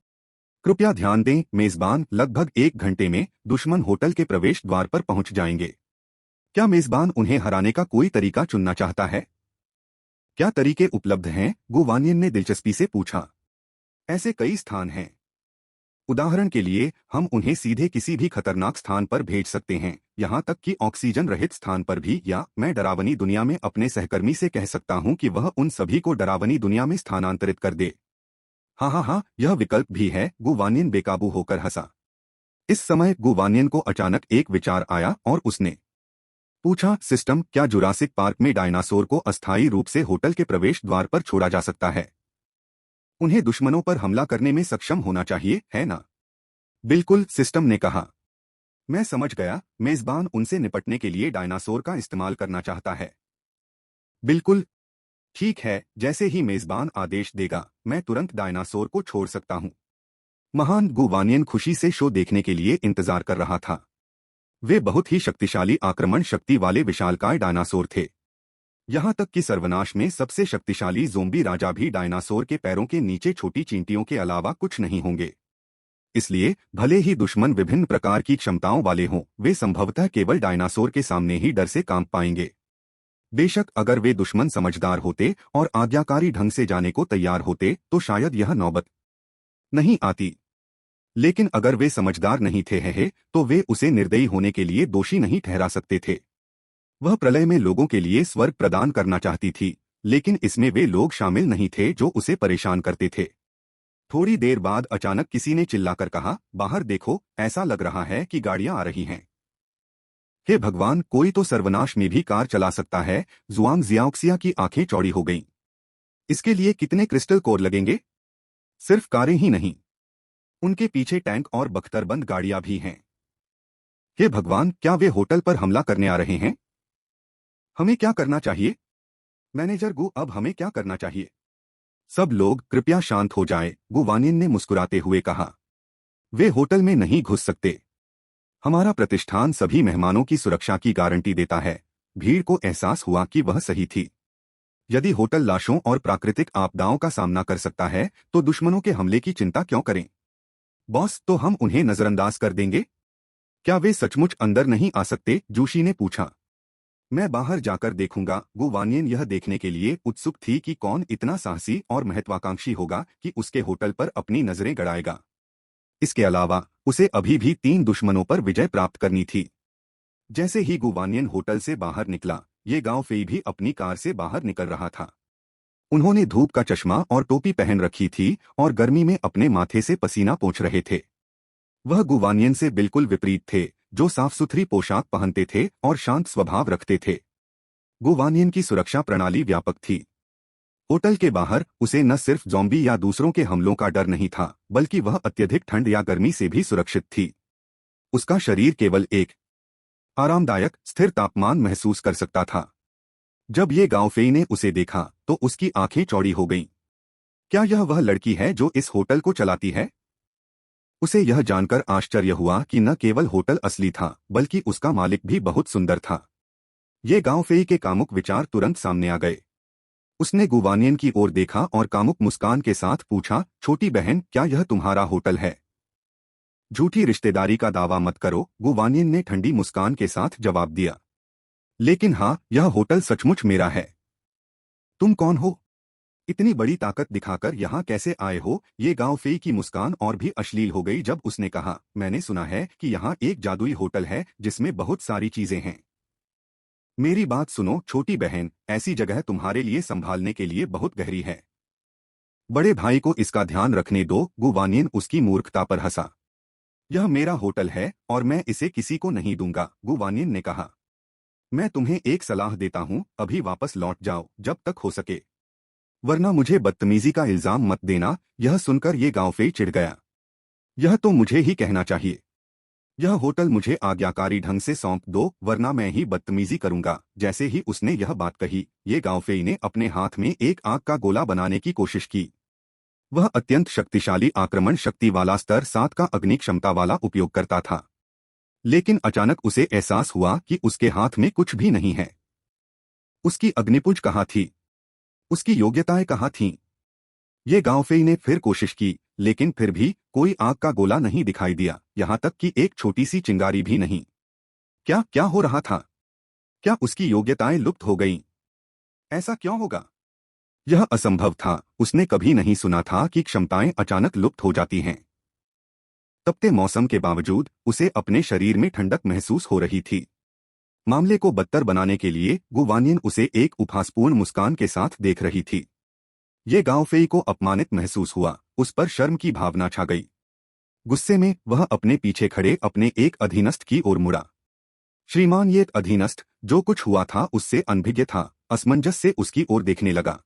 कृपया ध्यान दें, मेजबान लगभग 1 घंटे में दुश्मन होटल के प्रवेश द्वार पर पहुंच जाएंगे। क्या मेजबान उन्हें हराने का कोई तरीका चुनना चाहता है? क्या तरीके उपलब्ध हैं? गुवानियन ने दिलचस्पी से पूछा। ऐसे कई स्थान हैं। उदाहरण के लिए, हम उन्हें सीधे किसी भी खतरनाक स्थान पर भेज सकते हैं, यहाँ तक कि ऑक्सीजन रहित स्थान पर भी, या मैं डरावनी दुनिया में अपने सहकर्मी से कह सकता हूँ कि वह उन सभी को डरावनी दुनिया में स्थानांतरित कर दे। हाँ हाँ हाँ, यह विकल्प भी है। गुवानियन बेकाबू होकर हंसा। इस समय गुवानियन को अचानक एक विचार आया और उसने पूछा, सिस्टम, क्या जुरासिक पार्क में डायनासोर को अस्थायी रूप से होटल के प्रवेश द्वार पर छोड़ा जा सकता है? उन्हें दुश्मनों पर हमला करने में सक्षम होना चाहिए, है ना? बिल्कुल, सिस्टम ने कहा। मैं समझ गया, मेजबान उनसे निपटने के लिए डायनासोर का इस्तेमाल करना चाहता है। बिल्कुल ठीक है, जैसे ही मेजबान आदेश देगा, मैं तुरंत डायनासोर को छोड़ सकता हूं। महान गुवानियन खुशी से शो देखने के लिए इंतजार कर रहा था। वे बहुत ही शक्तिशाली आक्रमण शक्ति वाले विशालकाय डायनासोर थे। यहां तक कि सर्वनाश में सबसे शक्तिशाली ज़ोंबी राजा भी डायनासोर के पैरों के नीचे छोटी चींटियों के अलावा कुछ नहीं होंगे। इसलिए भले ही दुश्मन विभिन्न प्रकार की क्षमताओं वाले हों, वे संभवतः केवल डायनासोर के सामने ही डर से कांप पाएंगे। बेशक अगर वे दुश्मन समझदार होते और आज्ञाकारी ढंग से जाने को तैयार होते तो शायद यह नौबत नहीं आती। लेकिन अगर वे समझदार नहीं थे तो वे उसे निर्दयी होने के लिए दोषी नहीं ठहरा सकते थे। वह प्रलय में लोगों के लिए स्वर्ग प्रदान करना चाहती थी, लेकिन इसमें वे लोग शामिल नहीं थे जो उसे परेशान करते थे। थोड़ी देर बाद अचानक किसी ने चिल्लाकर कहा, बाहर देखो, ऐसा लग रहा है कि गाड़ियां आ रही हैं। हे भगवान, कोई तो सर्वनाश में भी कार चला सकता है। जुआंग जियाओक्सिया की आंखें चौड़ी हो गईं। इसके लिए कितने क्रिस्टल कोर लगेंगे? सिर्फ कारें ही नहीं, उनके पीछे टैंक और बख्तरबंद गाड़ियां भी हैं। हे भगवान, क्या वे होटल पर हमला करने आ रहे हैं? हमें क्या करना चाहिए? मैनेजर गु, अब हमें क्या करना चाहिए? सब लोग कृपया शांत हो जाएं, गुवानियन ने मुस्कुराते हुए कहा। वे होटल में नहीं घुस सकते। हमारा प्रतिष्ठान सभी मेहमानों की सुरक्षा की गारंटी देता है। भीड़ को एहसास हुआ कि वह सही थी। यदि होटल लाशों और प्राकृतिक आपदाओं का सामना कर सकता है तो दुश्मनों के हमले की चिंता क्यों करें? बॉस, तो हम उन्हें नजरअंदाज कर देंगे? क्या वे सचमुच अंदर नहीं आ सकते? जोशी ने पूछा। मैं बाहर जाकर देखूंगा। गुवानियन यह देखने के लिए उत्सुक थी कि कौन इतना साहसी और महत्वाकांक्षी होगा कि उसके होटल पर अपनी नजरें गड़ाएगा। इसके अलावा उसे अभी भी 3 दुश्मनों पर विजय प्राप्त करनी थी। जैसे ही गुवानियन होटल से बाहर निकला, ये गांव फेई भी अपनी कार से बाहर निकल रहा था। उन्होंने धूप का चश्मा और टोपी पहन रखी थी और गर्मी में अपने माथे से पसीना पोंछ रहे थे। वह गुवानियन से बिल्कुल विपरीत थे, जो साफ सुथरी पोशाक पहनते थे और शांत स्वभाव रखते थे। गुवानियन की सुरक्षा प्रणाली व्यापक थी। होटल के बाहर उसे न सिर्फ ज़ॉम्बी या दूसरों के हमलों का डर नहीं था, बल्कि वह अत्यधिक ठंड या गर्मी से भी सुरक्षित थी। उसका शरीर केवल एक आरामदायक, स्थिर तापमान महसूस कर सकता था। जब ये गांव फेई ने उसे देखा तो उसकी आंखें चौड़ी हो गईं। क्या यह वह लड़की है जो इस होटल को चलाती है? उसे यह जानकर आश्चर्य हुआ कि न केवल होटल असली था, बल्कि उसका मालिक भी बहुत सुंदर था। ये गांव फेई के कामुक विचार तुरंत सामने आ गए। उसने गुवानियन की ओर देखा और कामुक मुस्कान के साथ पूछा, छोटी बहन, क्या यह तुम्हारा होटल है? झूठी रिश्तेदारी का दावा मत करो, गुवानियन ने ठंडी मुस्कान के साथ जवाब दिया। लेकिन हाँ, यह होटल सचमुच मेरा है। तुम कौन हो? इतनी बड़ी ताकत दिखाकर यहाँ कैसे आए हो? ये गांव फेई की मुस्कान और भी अश्लील हो गई जब उसने कहा, मैंने सुना है कि यहाँ एक जादुई होटल है जिसमें बहुत सारी चीजें हैं। मेरी बात सुनो छोटी बहन, ऐसी जगह तुम्हारे लिए संभालने के लिए बहुत गहरी है। बड़े भाई को इसका ध्यान रखने दो। गुवानियन उसकी मूर्खता पर हंसा। यह मेरा होटल है और मैं इसे किसी को नहीं दूंगा, गुवानियन ने कहा। मैं तुम्हें एक सलाह देता हूँ, अभी वापस लौट जाओ जब तक हो सके, वरना मुझे बदतमीजी का इल्जाम मत देना। यह सुनकर ये गांव फेई चिढ़ गया। यह तो मुझे ही कहना चाहिए। यह होटल मुझे आज्ञाकारी ढंग से सौंप दो, वरना मैं ही बदतमीजी करूंगा। जैसे ही उसने यह बात कही, ये गांव फेई ने अपने हाथ में एक आग का गोला बनाने की कोशिश की। वह अत्यंत शक्तिशाली आक्रमण शक्ति वाला स्तर 7 का अग्नि क्षमता वाला उपयोग करता था। लेकिन अचानक उसे एहसास हुआ कि उसके हाथ में कुछ भी नहीं है। उसकी अग्निपुंज कहाँ थी? उसकी योग्यताएं कहाँ थीं? ये गांव फेई ने फिर कोशिश की, लेकिन फिर भी कोई आग का गोला नहीं दिखाई दिया, यहाँ तक कि एक छोटी सी चिंगारी भी नहीं। क्या क्या हो रहा था? क्या उसकी योग्यताएं लुप्त हो गईं? ऐसा क्यों होगा? यह असंभव था। उसने कभी नहीं सुना था कि क्षमताएं अचानक लुप्त हो जाती हैं। तपते मौसम के बावजूद उसे अपने शरीर में ठंडक महसूस हो रही थी। मामले को बदतर बनाने के लिए गुवानियन उसे एक उपहासपूर्ण मुस्कान के साथ देख रही थी। ये गांव फेई को अपमानित महसूस हुआ, उस पर शर्म की भावना छा गई। गुस्से में वह अपने पीछे खड़े अपने एक अधीनस्थ की ओर मुड़ा। श्रीमान, ये अधीनस्थ जो कुछ हुआ था उससे अनभिज्ञ था, असमंजस से उसकी ओर देखने लगा।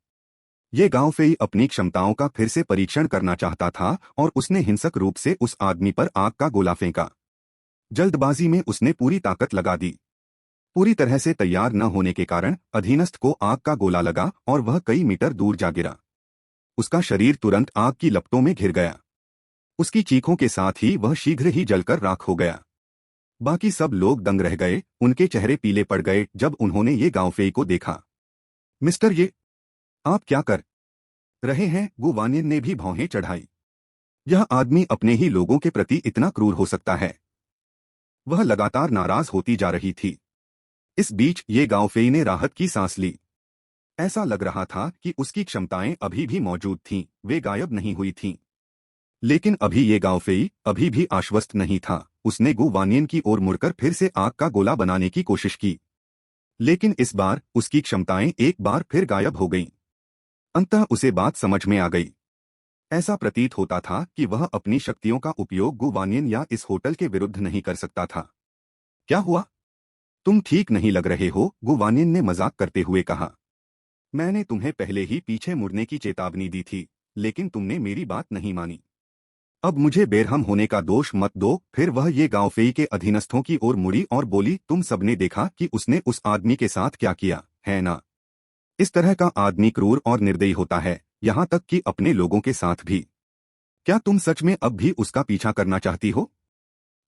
ये गांव फेई अपनी क्षमताओं का फिर से परीक्षण करना चाहता था और उसने हिंसक रूप से उस आदमी पर आग का गोला फेंका। जल्दबाजी में उसने पूरी ताकत लगा दी। पूरी तरह से तैयार न होने के कारण अधीनस्थ को आग का गोला लगा और वह कई मीटर दूर जा गिरा। उसका शरीर तुरंत आग की लपटों में घिर गया। उसकी चीखों के साथ ही वह शीघ्र ही जलकर राख हो गया। बाकी सब लोग दंग रह गए, उनके चेहरे पीले पड़ गए जब उन्होंने ये गांव फेई को देखा। मिस्टर, ये आप क्या कर रहे हैं? गुवानियन ने भी भौहें चढ़ाई। यह आदमी अपने ही लोगों के प्रति इतना क्रूर हो सकता है? वह लगातार नाराज होती जा रही थी। इस बीच ये गांव फेई ने राहत की सांस ली। ऐसा लग रहा था कि उसकी क्षमताएं अभी भी मौजूद थीं, वे गायब नहीं हुई थीं। लेकिन अभी ये गांव फेई अभी भी आश्वस्त नहीं था। उसने गुवानियन की ओर मुड़कर फिर से आग का गोला बनाने की कोशिश की, लेकिन इस बार उसकी क्षमताएं एक बार फिर गायब हो गईं। अंततः उसे बात समझ में आ गई। ऐसा प्रतीत होता था कि वह अपनी शक्तियों का उपयोग गुवानियन या इस होटल के विरुद्ध नहीं कर सकता था। क्या हुआ? तुम ठीक नहीं लग रहे हो, गुवानियन ने मजाक करते हुए कहा। मैंने तुम्हें पहले ही पीछे मुड़ने की चेतावनी दी थी, लेकिन तुमने मेरी बात नहीं मानी। अब मुझे बेरहम होने का दोष मत दो। फिर वह ये गांव फेई के अधीनस्थों की ओर मुड़ी और बोली, तुम सबने देखा कि उसने उस आदमी के साथ क्या किया, है ना? इस तरह का आदमी क्रूर और निर्दयी होता है, यहाँ तक कि अपने लोगों के साथ भी। क्या तुम सच में अब भी उसका पीछा करना चाहती हो?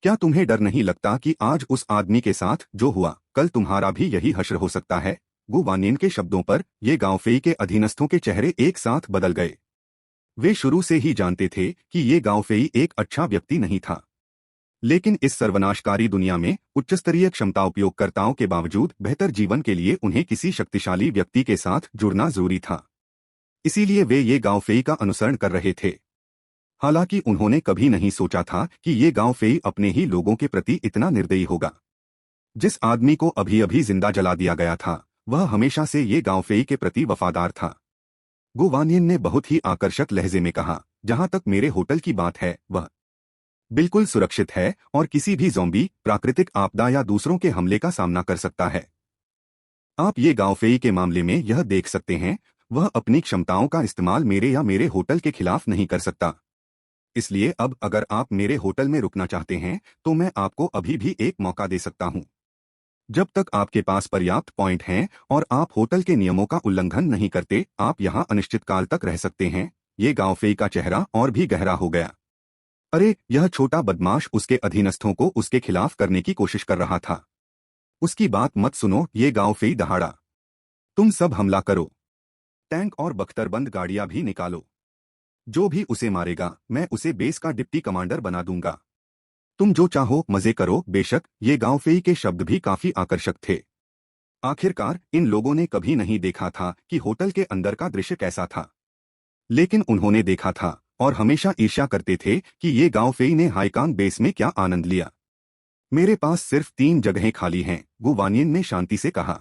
क्या तुम्हें डर नहीं लगता कि आज उस आदमी के साथ जो हुआ, कल तुम्हारा भी यही हश्र हो सकता है? गु वानियन के शब्दों पर ये गांव फेई के अधीनस्थों के चेहरे एक साथ बदल गए। वे शुरू से ही जानते थे कि ये गांव फेई एक अच्छा व्यक्ति नहीं था, लेकिन इस सर्वनाशकारी दुनिया में उच्चस्तरीय क्षमता उपयोगकर्ताओं के बावजूद बेहतर जीवन के लिए उन्हें किसी शक्तिशाली व्यक्ति के साथ जुड़ना जरूरी था। इसीलिए वे ये गांव फेई का अनुसरण कर रहे थे। हालांकि उन्होंने कभी नहीं सोचा था कि ये गांव फेई अपने ही लोगों के प्रति इतना निर्दयी होगा। जिस आदमी को अभी अभी जिंदा जला दिया गया था, वह हमेशा से ये गांव फेई के प्रति वफादार था। गु वानियन ने बहुत ही आकर्षक लहजे में कहा, जहां तक मेरे होटल की बात है, वह बिल्कुल सुरक्षित है और किसी भी ज़ॉम्बी, प्राकृतिक आपदा या दूसरों के हमले का सामना कर सकता है। आप ये गांव फेई के मामले में यह देख सकते हैं, वह अपनी क्षमताओं का इस्तेमाल मेरे या मेरे होटल के खिलाफ नहीं कर सकता। इसलिए अब अगर आप मेरे होटल में रुकना चाहते हैं तो मैं आपको अभी भी एक मौका दे सकता हूं। जब तक आपके पास पर्याप्त पॉइंट हैं और आप होटल के नियमों का उल्लंघन नहीं करते, आप यहां अनिश्चितकाल तक रह सकते हैं। ये गांव फेई का चेहरा और भी गहरा हो गया। अरे, यह छोटा बदमाश उसके अधीनस्थों को उसके खिलाफ करने की कोशिश कर रहा था। उसकी बात मत सुनो, ये गांव फेई दहाड़ा। तुम सब हमला करो। टैंक और बख्तरबंद गाड़ियां भी निकालो। जो भी उसे मारेगा, मैं उसे बेस का डिप्टी कमांडर बना दूंगा। तुम जो चाहो मजे करो। बेशक ये गांव फेई के शब्द भी काफी आकर्षक थे। आखिरकार इन लोगों ने कभी नहीं देखा था कि होटल के अंदर का दृश्य कैसा था, लेकिन उन्होंने देखा था और हमेशा ईर्ष्या करते थे कि ये गांव फेई ने हाईकांग बेस में क्या आनंद लिया। मेरे पास सिर्फ 3 जगहें खाली हैं, गु वानियन ने शांति से कहा।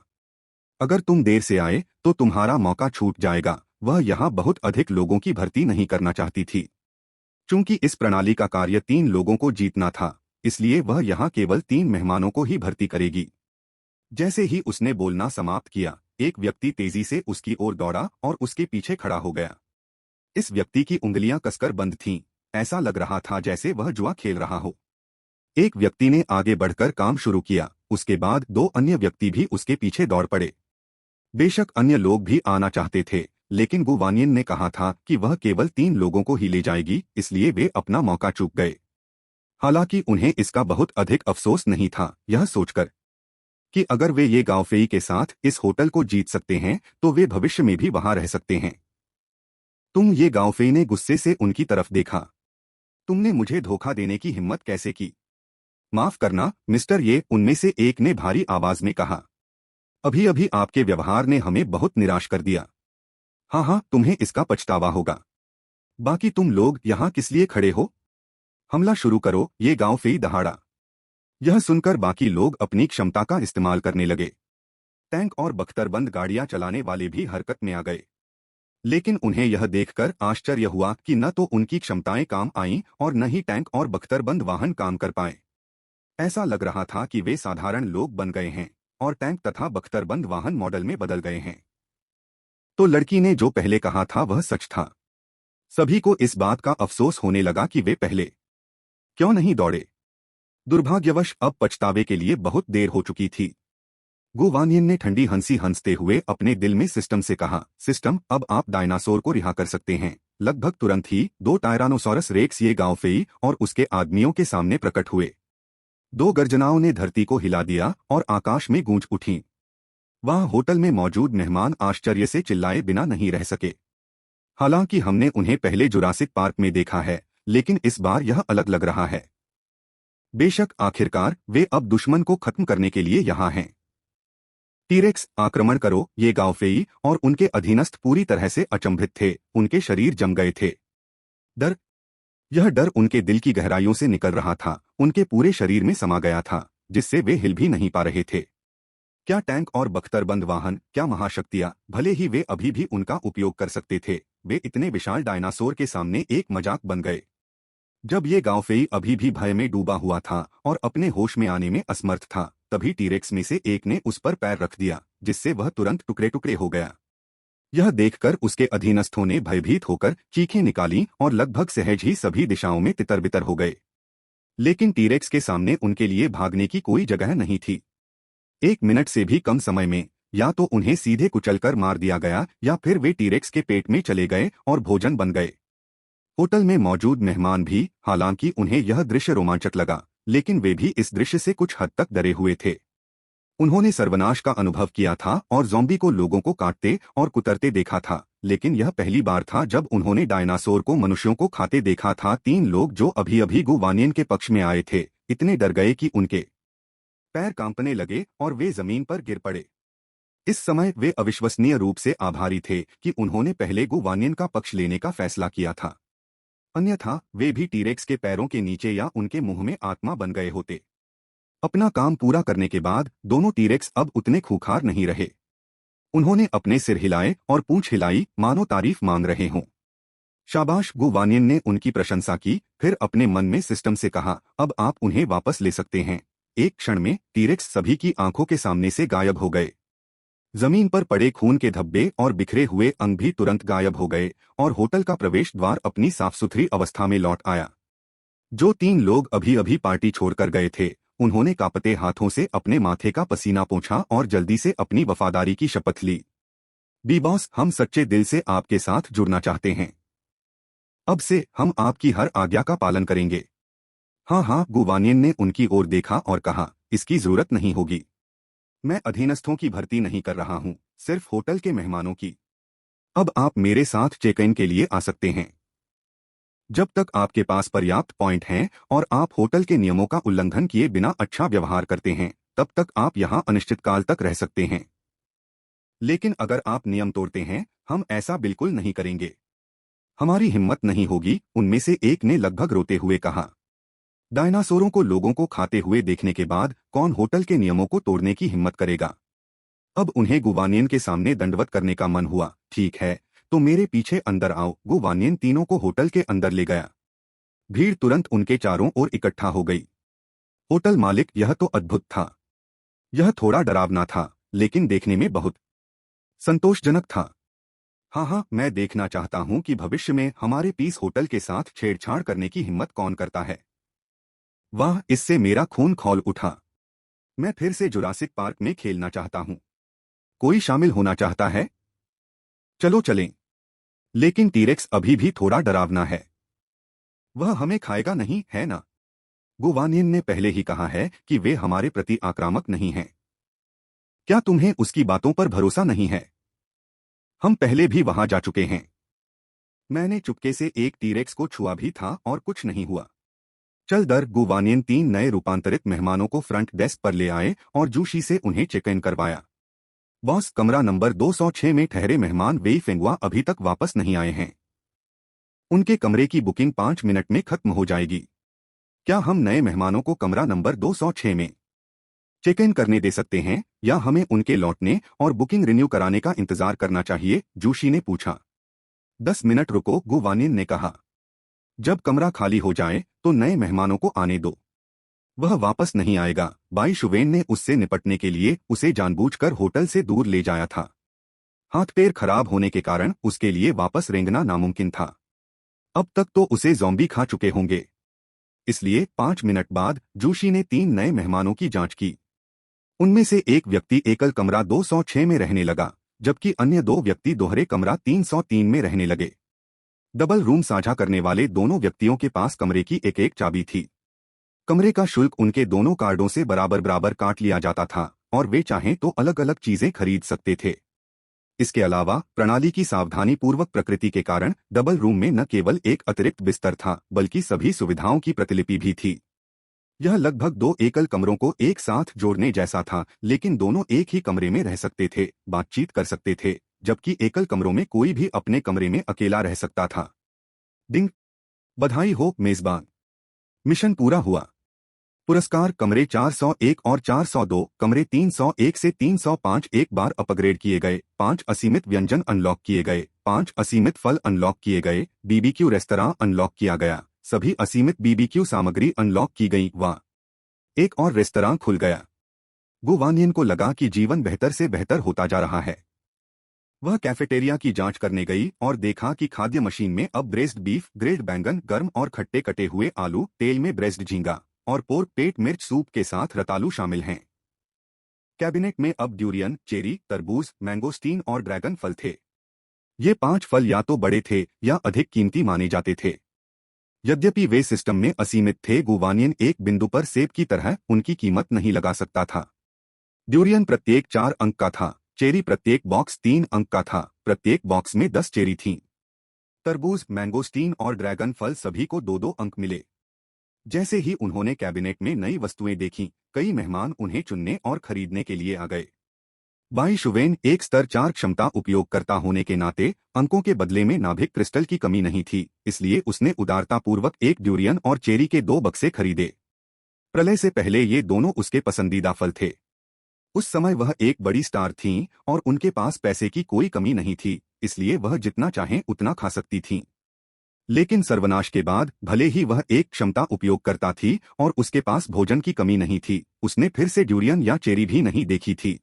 अगर तुम देर से आए तो तुम्हारा मौका छूट जाएगा। वह यहाँ बहुत अधिक लोगों की भर्ती नहीं करना चाहती थी। चूंकि इस प्रणाली का कार्य 3 लोगों को जीतना था, इसलिए वह यहाँ केवल 3 मेहमानों को ही भर्ती करेगी। जैसे ही उसने बोलना समाप्त किया, एक व्यक्ति तेजी से उसकी ओर दौड़ा और उसके पीछे खड़ा हो गया। इस व्यक्ति की उंगलियां कसकर बंद थीं। ऐसा लग रहा था जैसे वह जुआ खेल रहा हो। एक व्यक्ति ने आगे बढ़कर काम शुरू किया, उसके बाद 2 अन्य व्यक्ति भी उसके पीछे दौड़ पड़े। बेशक अन्य लोग भी आना चाहते थे, लेकिन गु वानियन ने कहा था कि वह केवल 3 लोगों को ही ले जाएगी, इसलिए वे अपना मौका चूक गए। हालांकि उन्हें इसका बहुत अधिक अफसोस नहीं था, यह सोचकर कि अगर वे ये गांव फेई के साथ इस होटल को जीत सकते हैं तो वे भविष्य में भी वहां रह सकते हैं। तुम, ये गांव फेई ने गुस्से से उनकी तरफ देखा। तुमने मुझे धोखा देने की हिम्मत कैसे की? माफ करना मिस्टर, ये उनमें से एक ने भारी आवाज में कहा। अभी अभी आपके व्यवहार ने हमें बहुत निराश कर दिया। हाँ हाँ, तुम्हें इसका पछतावा होगा। बाकी तुम लोग यहाँ किस लिए खड़े हो? हमला शुरू करो, ये गांव फेई दहाड़ा। यह सुनकर बाकी लोग अपनी क्षमता का इस्तेमाल करने लगे। टैंक और बख्तरबंद गाड़ियां चलाने वाले भी हरकत में आ गए, लेकिन उन्हें यह देखकर आश्चर्य हुआ कि न तो उनकी क्षमताएं काम आईं और न ही टैंक और बख्तरबंद वाहन काम कर पाए। ऐसा लग रहा था कि वे साधारण लोग बन गए हैं और टैंक तथा बख्तरबंद वाहन मॉडल में बदल गए हैं। तो लड़की ने जो पहले कहा था वह सच था। सभी को इस बात का अफसोस होने लगा कि वे पहले क्यों नहीं दौड़े। दुर्भाग्यवश अब पछतावे के लिए बहुत देर हो चुकी थी। गु वानियन ने ठंडी हंसी हंसते हुए अपने दिल में सिस्टम से कहा, सिस्टम, अब आप डायनासोर को रिहा कर सकते हैं। लगभग तुरंत ही 2 टायरानोसॉरस रेक्स ये गांव फेई और उसके आदमियों के सामने प्रकट हुए। 2 गर्जनाओं ने धरती को हिला दिया और आकाश में गूंज उठी। वहां होटल में मौजूद मेहमान आश्चर्य से चिल्लाए बिना नहीं रह सके। हालांकि हमने उन्हें पहले जुरासिक पार्क में देखा है, लेकिन इस बार यह अलग लग रहा है। बेशक आखिरकार वे अब दुश्मन को खत्म करने के लिए यहाँ हैं। टीरेक्स, आक्रमण करो। ये गांव फेई और उनके अधीनस्थ पूरी तरह से अचंभित थे, उनके शरीर जम गए थे। डर, यह डर उनके दिल की गहराइयों से निकल रहा था, उनके पूरे शरीर में समा गया था, जिससे वे हिल भी नहीं पा रहे थे। क्या टैंक और बख्तरबंद वाहन, क्या महाशक्तियां, भले ही वे अभी भी उनका उपयोग कर सकते थे, वे इतने विशाल डायनासोर के सामने एक मजाक बन गए। जब ये गांव फेई अभी भी भय में डूबा हुआ था और अपने होश में आने में असमर्थ था, तभी टीरेक्स में से एक ने उस पर पैर रख दिया, जिससे वह तुरंत टुकड़े टुकड़े हो गया। यह देखकर उसके अधीनस्थों ने भयभीत होकर चीखें निकाली और लगभग सहज ही सभी दिशाओं में तितर बितर हो गए। लेकिन टीरेक्स के सामने उनके लिए भागने की कोई जगह नहीं थी। 1 मिनट से भी कम समय में या तो उन्हें सीधे कुचलकर मार दिया गया या फिर वे टीरेक्स के पेट में चले गए और भोजन बन गए। होटल में मौजूद मेहमान भी, हालांकि उन्हें यह दृश्य रोमांचक लगा, लेकिन वे भी इस दृश्य से कुछ हद तक डरे हुए थे। उन्होंने सर्वनाश का अनुभव किया था और ज़ॉम्बी को लोगों को काटते और कुतरते देखा था, लेकिन यह पहली बार था जब उन्होंने डायनासोर को मनुष्यों को खाते देखा था। 3 लोग जो अभी अभी गुवानियन के पक्ष में आए थे, इतने डर गए कि उनके पैर कांपने लगे और वे जमीन पर गिर पड़े। इस समय वे अविश्वसनीय रूप से आभारी थे कि उन्होंने पहले गुवानियन का पक्ष लेने का फैसला किया था, अन्यथा वे भी टीरेक्स के पैरों के नीचे या उनके मुंह में आत्मा बन गए होते। अपना काम पूरा करने के बाद दोनों टीरेक्स अब उतने खूंखार नहीं रहे। उन्होंने अपने सिर हिलाए और पूंछ हिलाई, मानो तारीफ मांग रहे हों। शाबाश, गुवानियन ने उनकी प्रशंसा की, फिर अपने मन में सिस्टम से कहा, अब आप उन्हें वापस ले सकते हैं। एक क्षण में टीरेक्स सभी की आंखों के सामने से गायब हो गए। जमीन पर पड़े खून के धब्बे और बिखरे हुए अंग भी तुरंत गायब हो गए और होटल का प्रवेश द्वार अपनी साफ सुथरी अवस्था में लौट आया। जो 3 लोग अभी अभी पार्टी छोड़कर गए थे, उन्होंने कांपते हाथों से अपने माथे का पसीना पोंछा और जल्दी से अपनी वफादारी की शपथ ली। बी बॉस, हम सच्चे दिल से आपके साथ जुड़ना चाहते हैं। अब से हम आपकी हर आज्ञा का पालन करेंगे। हाँ हाँ, गुवानियन ने उनकी ओर देखा और कहा, इसकी जरूरत नहीं होगी। मैं अधीनस्थों की भर्ती नहीं कर रहा हूँ, सिर्फ होटल के मेहमानों की। अब आप मेरे साथ चेक इन के लिए आ सकते हैं। जब तक आपके पास पर्याप्त पॉइंट हैं और आप होटल के नियमों का उल्लंघन किए बिना अच्छा व्यवहार करते हैं, तब तक आप यहाँ अनिश्चितकाल तक रह सकते हैं। लेकिन अगर आप नियम तोड़ते हैं, हम ऐसा बिल्कुल नहीं करेंगे। हमारी हिम्मत नहीं होगी, उनमें से एक ने लगभग रोते हुए कहा। डायनासोरों को लोगों को खाते हुए देखने के बाद कौन होटल के नियमों को तोड़ने की हिम्मत करेगा? अब उन्हें गुवानियन के सामने दंडवत करने का मन हुआ। ठीक है, तो मेरे पीछे अंदर आओ। गुवानियन तीनों को होटल के अंदर ले गया। भीड़ तुरंत उनके चारों ओर इकट्ठा हो गई। होटल मालिक, यह तो अद्भुत था। यह थोड़ा डरावना था, लेकिन देखने में बहुत संतोषजनक था। हाँ हाँ, मैं देखना चाहता हूँ कि भविष्य में हमारे पीस होटल के साथ छेड़छाड़ करने की हिम्मत कौन करता है। वाह, इससे मेरा खून खौल उठा। मैं फिर से जुरासिक पार्क में खेलना चाहता हूँ। कोई शामिल होना चाहता है? चलो चलें। लेकिन टीरेक्स अभी भी थोड़ा डरावना है। वह हमें खाएगा नहीं, है ना? गुवानियन ने पहले ही कहा है कि वे हमारे प्रति आक्रामक नहीं हैं। क्या तुम्हें उसकी बातों पर भरोसा नहीं है? हम पहले भी वहां जा चुके हैं। मैंने चुपके से एक टीरेक्स को छुआ भी था और कुछ नहीं हुआ। चल दर। गुवानियन 3 नए रूपांतरित मेहमानों को फ्रंट डेस्क पर ले आए और जूशी से उन्हें चेक इन करवाया। बॉस, कमरा नंबर 206 में ठहरे मेहमान वेई फेंगुआ अभी तक वापस नहीं आए हैं। उनके कमरे की बुकिंग 5 मिनट में खत्म हो जाएगी। क्या हम नए मेहमानों को कमरा नंबर 206 में चेक इन करने दे सकते हैं या हमें उनके लौटने और बुकिंग रिन्यू कराने का इंतजार करना चाहिए? जूशी ने पूछा। 10 मिनट रुको, गुवानियन ने कहा। जब कमरा खाली हो जाए तो नए मेहमानों को आने दो। वह वापस नहीं आएगा। बाई शुवेन ने उससे निपटने के लिए उसे जानबूझकर होटल से दूर ले जाया था। हाथ पैर खराब होने के कारण उसके लिए वापस रेंगना नामुमकिन था। अब तक तो उसे ज़ॉम्बी खा चुके होंगे। इसलिए 5 मिनट बाद जूशी ने 3 नए मेहमानों की जांच की। उनमें से एक व्यक्ति एकल कमरा 206 में रहने लगा, जबकि अन्य 2 व्यक्ति दोहरे कमरा 303 में रहने लगे। डबल रूम साझा करने वाले दोनों व्यक्तियों के पास कमरे की एक एक चाबी थी। कमरे का शुल्क उनके दोनों कार्डों से बराबर बराबर काट लिया जाता था और वे चाहें तो अलग अलग चीजें खरीद सकते थे। इसके अलावा प्रणाली की सावधानी पूर्वक प्रकृति के कारण डबल रूम में न केवल एक अतिरिक्त बिस्तर था, बल्कि सभी सुविधाओं की प्रतिलिपि भी थी। यह लगभग 2 एकल कमरों को एक साथ जोड़ने जैसा था, लेकिन दोनों एक ही कमरे में रह सकते थे, बातचीत कर सकते थे, जबकि एकल कमरों में कोई भी अपने कमरे में अकेला रह सकता था। डिंग। बधाई हो मेजबान, मिशन पूरा हुआ। पुरस्कार कमरे 401 और 402, कमरे 301 से 305 एक बार अपग्रेड किए गए। 5 असीमित व्यंजन अनलॉक किए गए। 5 असीमित फल अनलॉक किए गए। बीबीक्यू रेस्तरां अनलॉक किया गया। सभी असीमित बीबीक्यू सामग्री अनलॉक की गई। वाह, एक और रेस्तरां खुल गया। गुवानियन को लगा कि जीवन बेहतर से बेहतर होता जा रहा है। वह कैफेटेरिया की जांच करने गई और देखा कि खाद्य मशीन में अब ब्रेस्ड बीफ, ग्रिल्ड बैंगन, गर्म और खट्टे कटे हुए आलू, तेल में ब्रेस्ड झींगा और पोर्क पेट मिर्च सूप के साथ रतालू शामिल हैं। कैबिनेट में अब ड्यूरियन, चेरी, तरबूज, मैंगोस्टीन और ड्रैगन फल थे। ये 5 फल या तो बड़े थे या अधिक कीमती माने जाते थे। यद्यपि वे सिस्टम में असीमित थे, गुवानियन एक बिंदु पर सेब की तरह उनकी कीमत नहीं लगा सकता था। ड्यूरियन प्रत्येक 4 अंक का था, चेरी प्रत्येक बॉक्स 3 अंक का था, प्रत्येक बॉक्स में 10 चेरी थीं। तरबूज, मैंगोस्टीन और ड्रैगन फल सभी को 2-2 अंक मिले। जैसे ही उन्होंने कैबिनेट में नई वस्तुएं देखीं, कई मेहमान उन्हें चुनने और खरीदने के लिए आ गए। बाई शुवेन एक स्तर 4 क्षमता उपयोगकर्ता होने के नाते अंकों के बदले में नाभिक क्रिस्टल की कमी नहीं थी, इसलिए उसने उदारतापूर्वक एक ड्यूरियन और चेरी के 2 बक्से खरीदे। प्रलय से पहले ये दोनों उसके पसंदीदा फल थे। उस समय वह एक बड़ी स्टार थीं और उनके पास पैसे की कोई कमी नहीं थी, इसलिए वह जितना चाहें उतना खा सकती थीं। लेकिन सर्वनाश के बाद, भले ही वह एक क्षमता उपयोगकर्ता थी और उसके पास भोजन की कमी नहीं थी, उसने फिर से ड्यूरियन या चेरी भी नहीं देखी थी।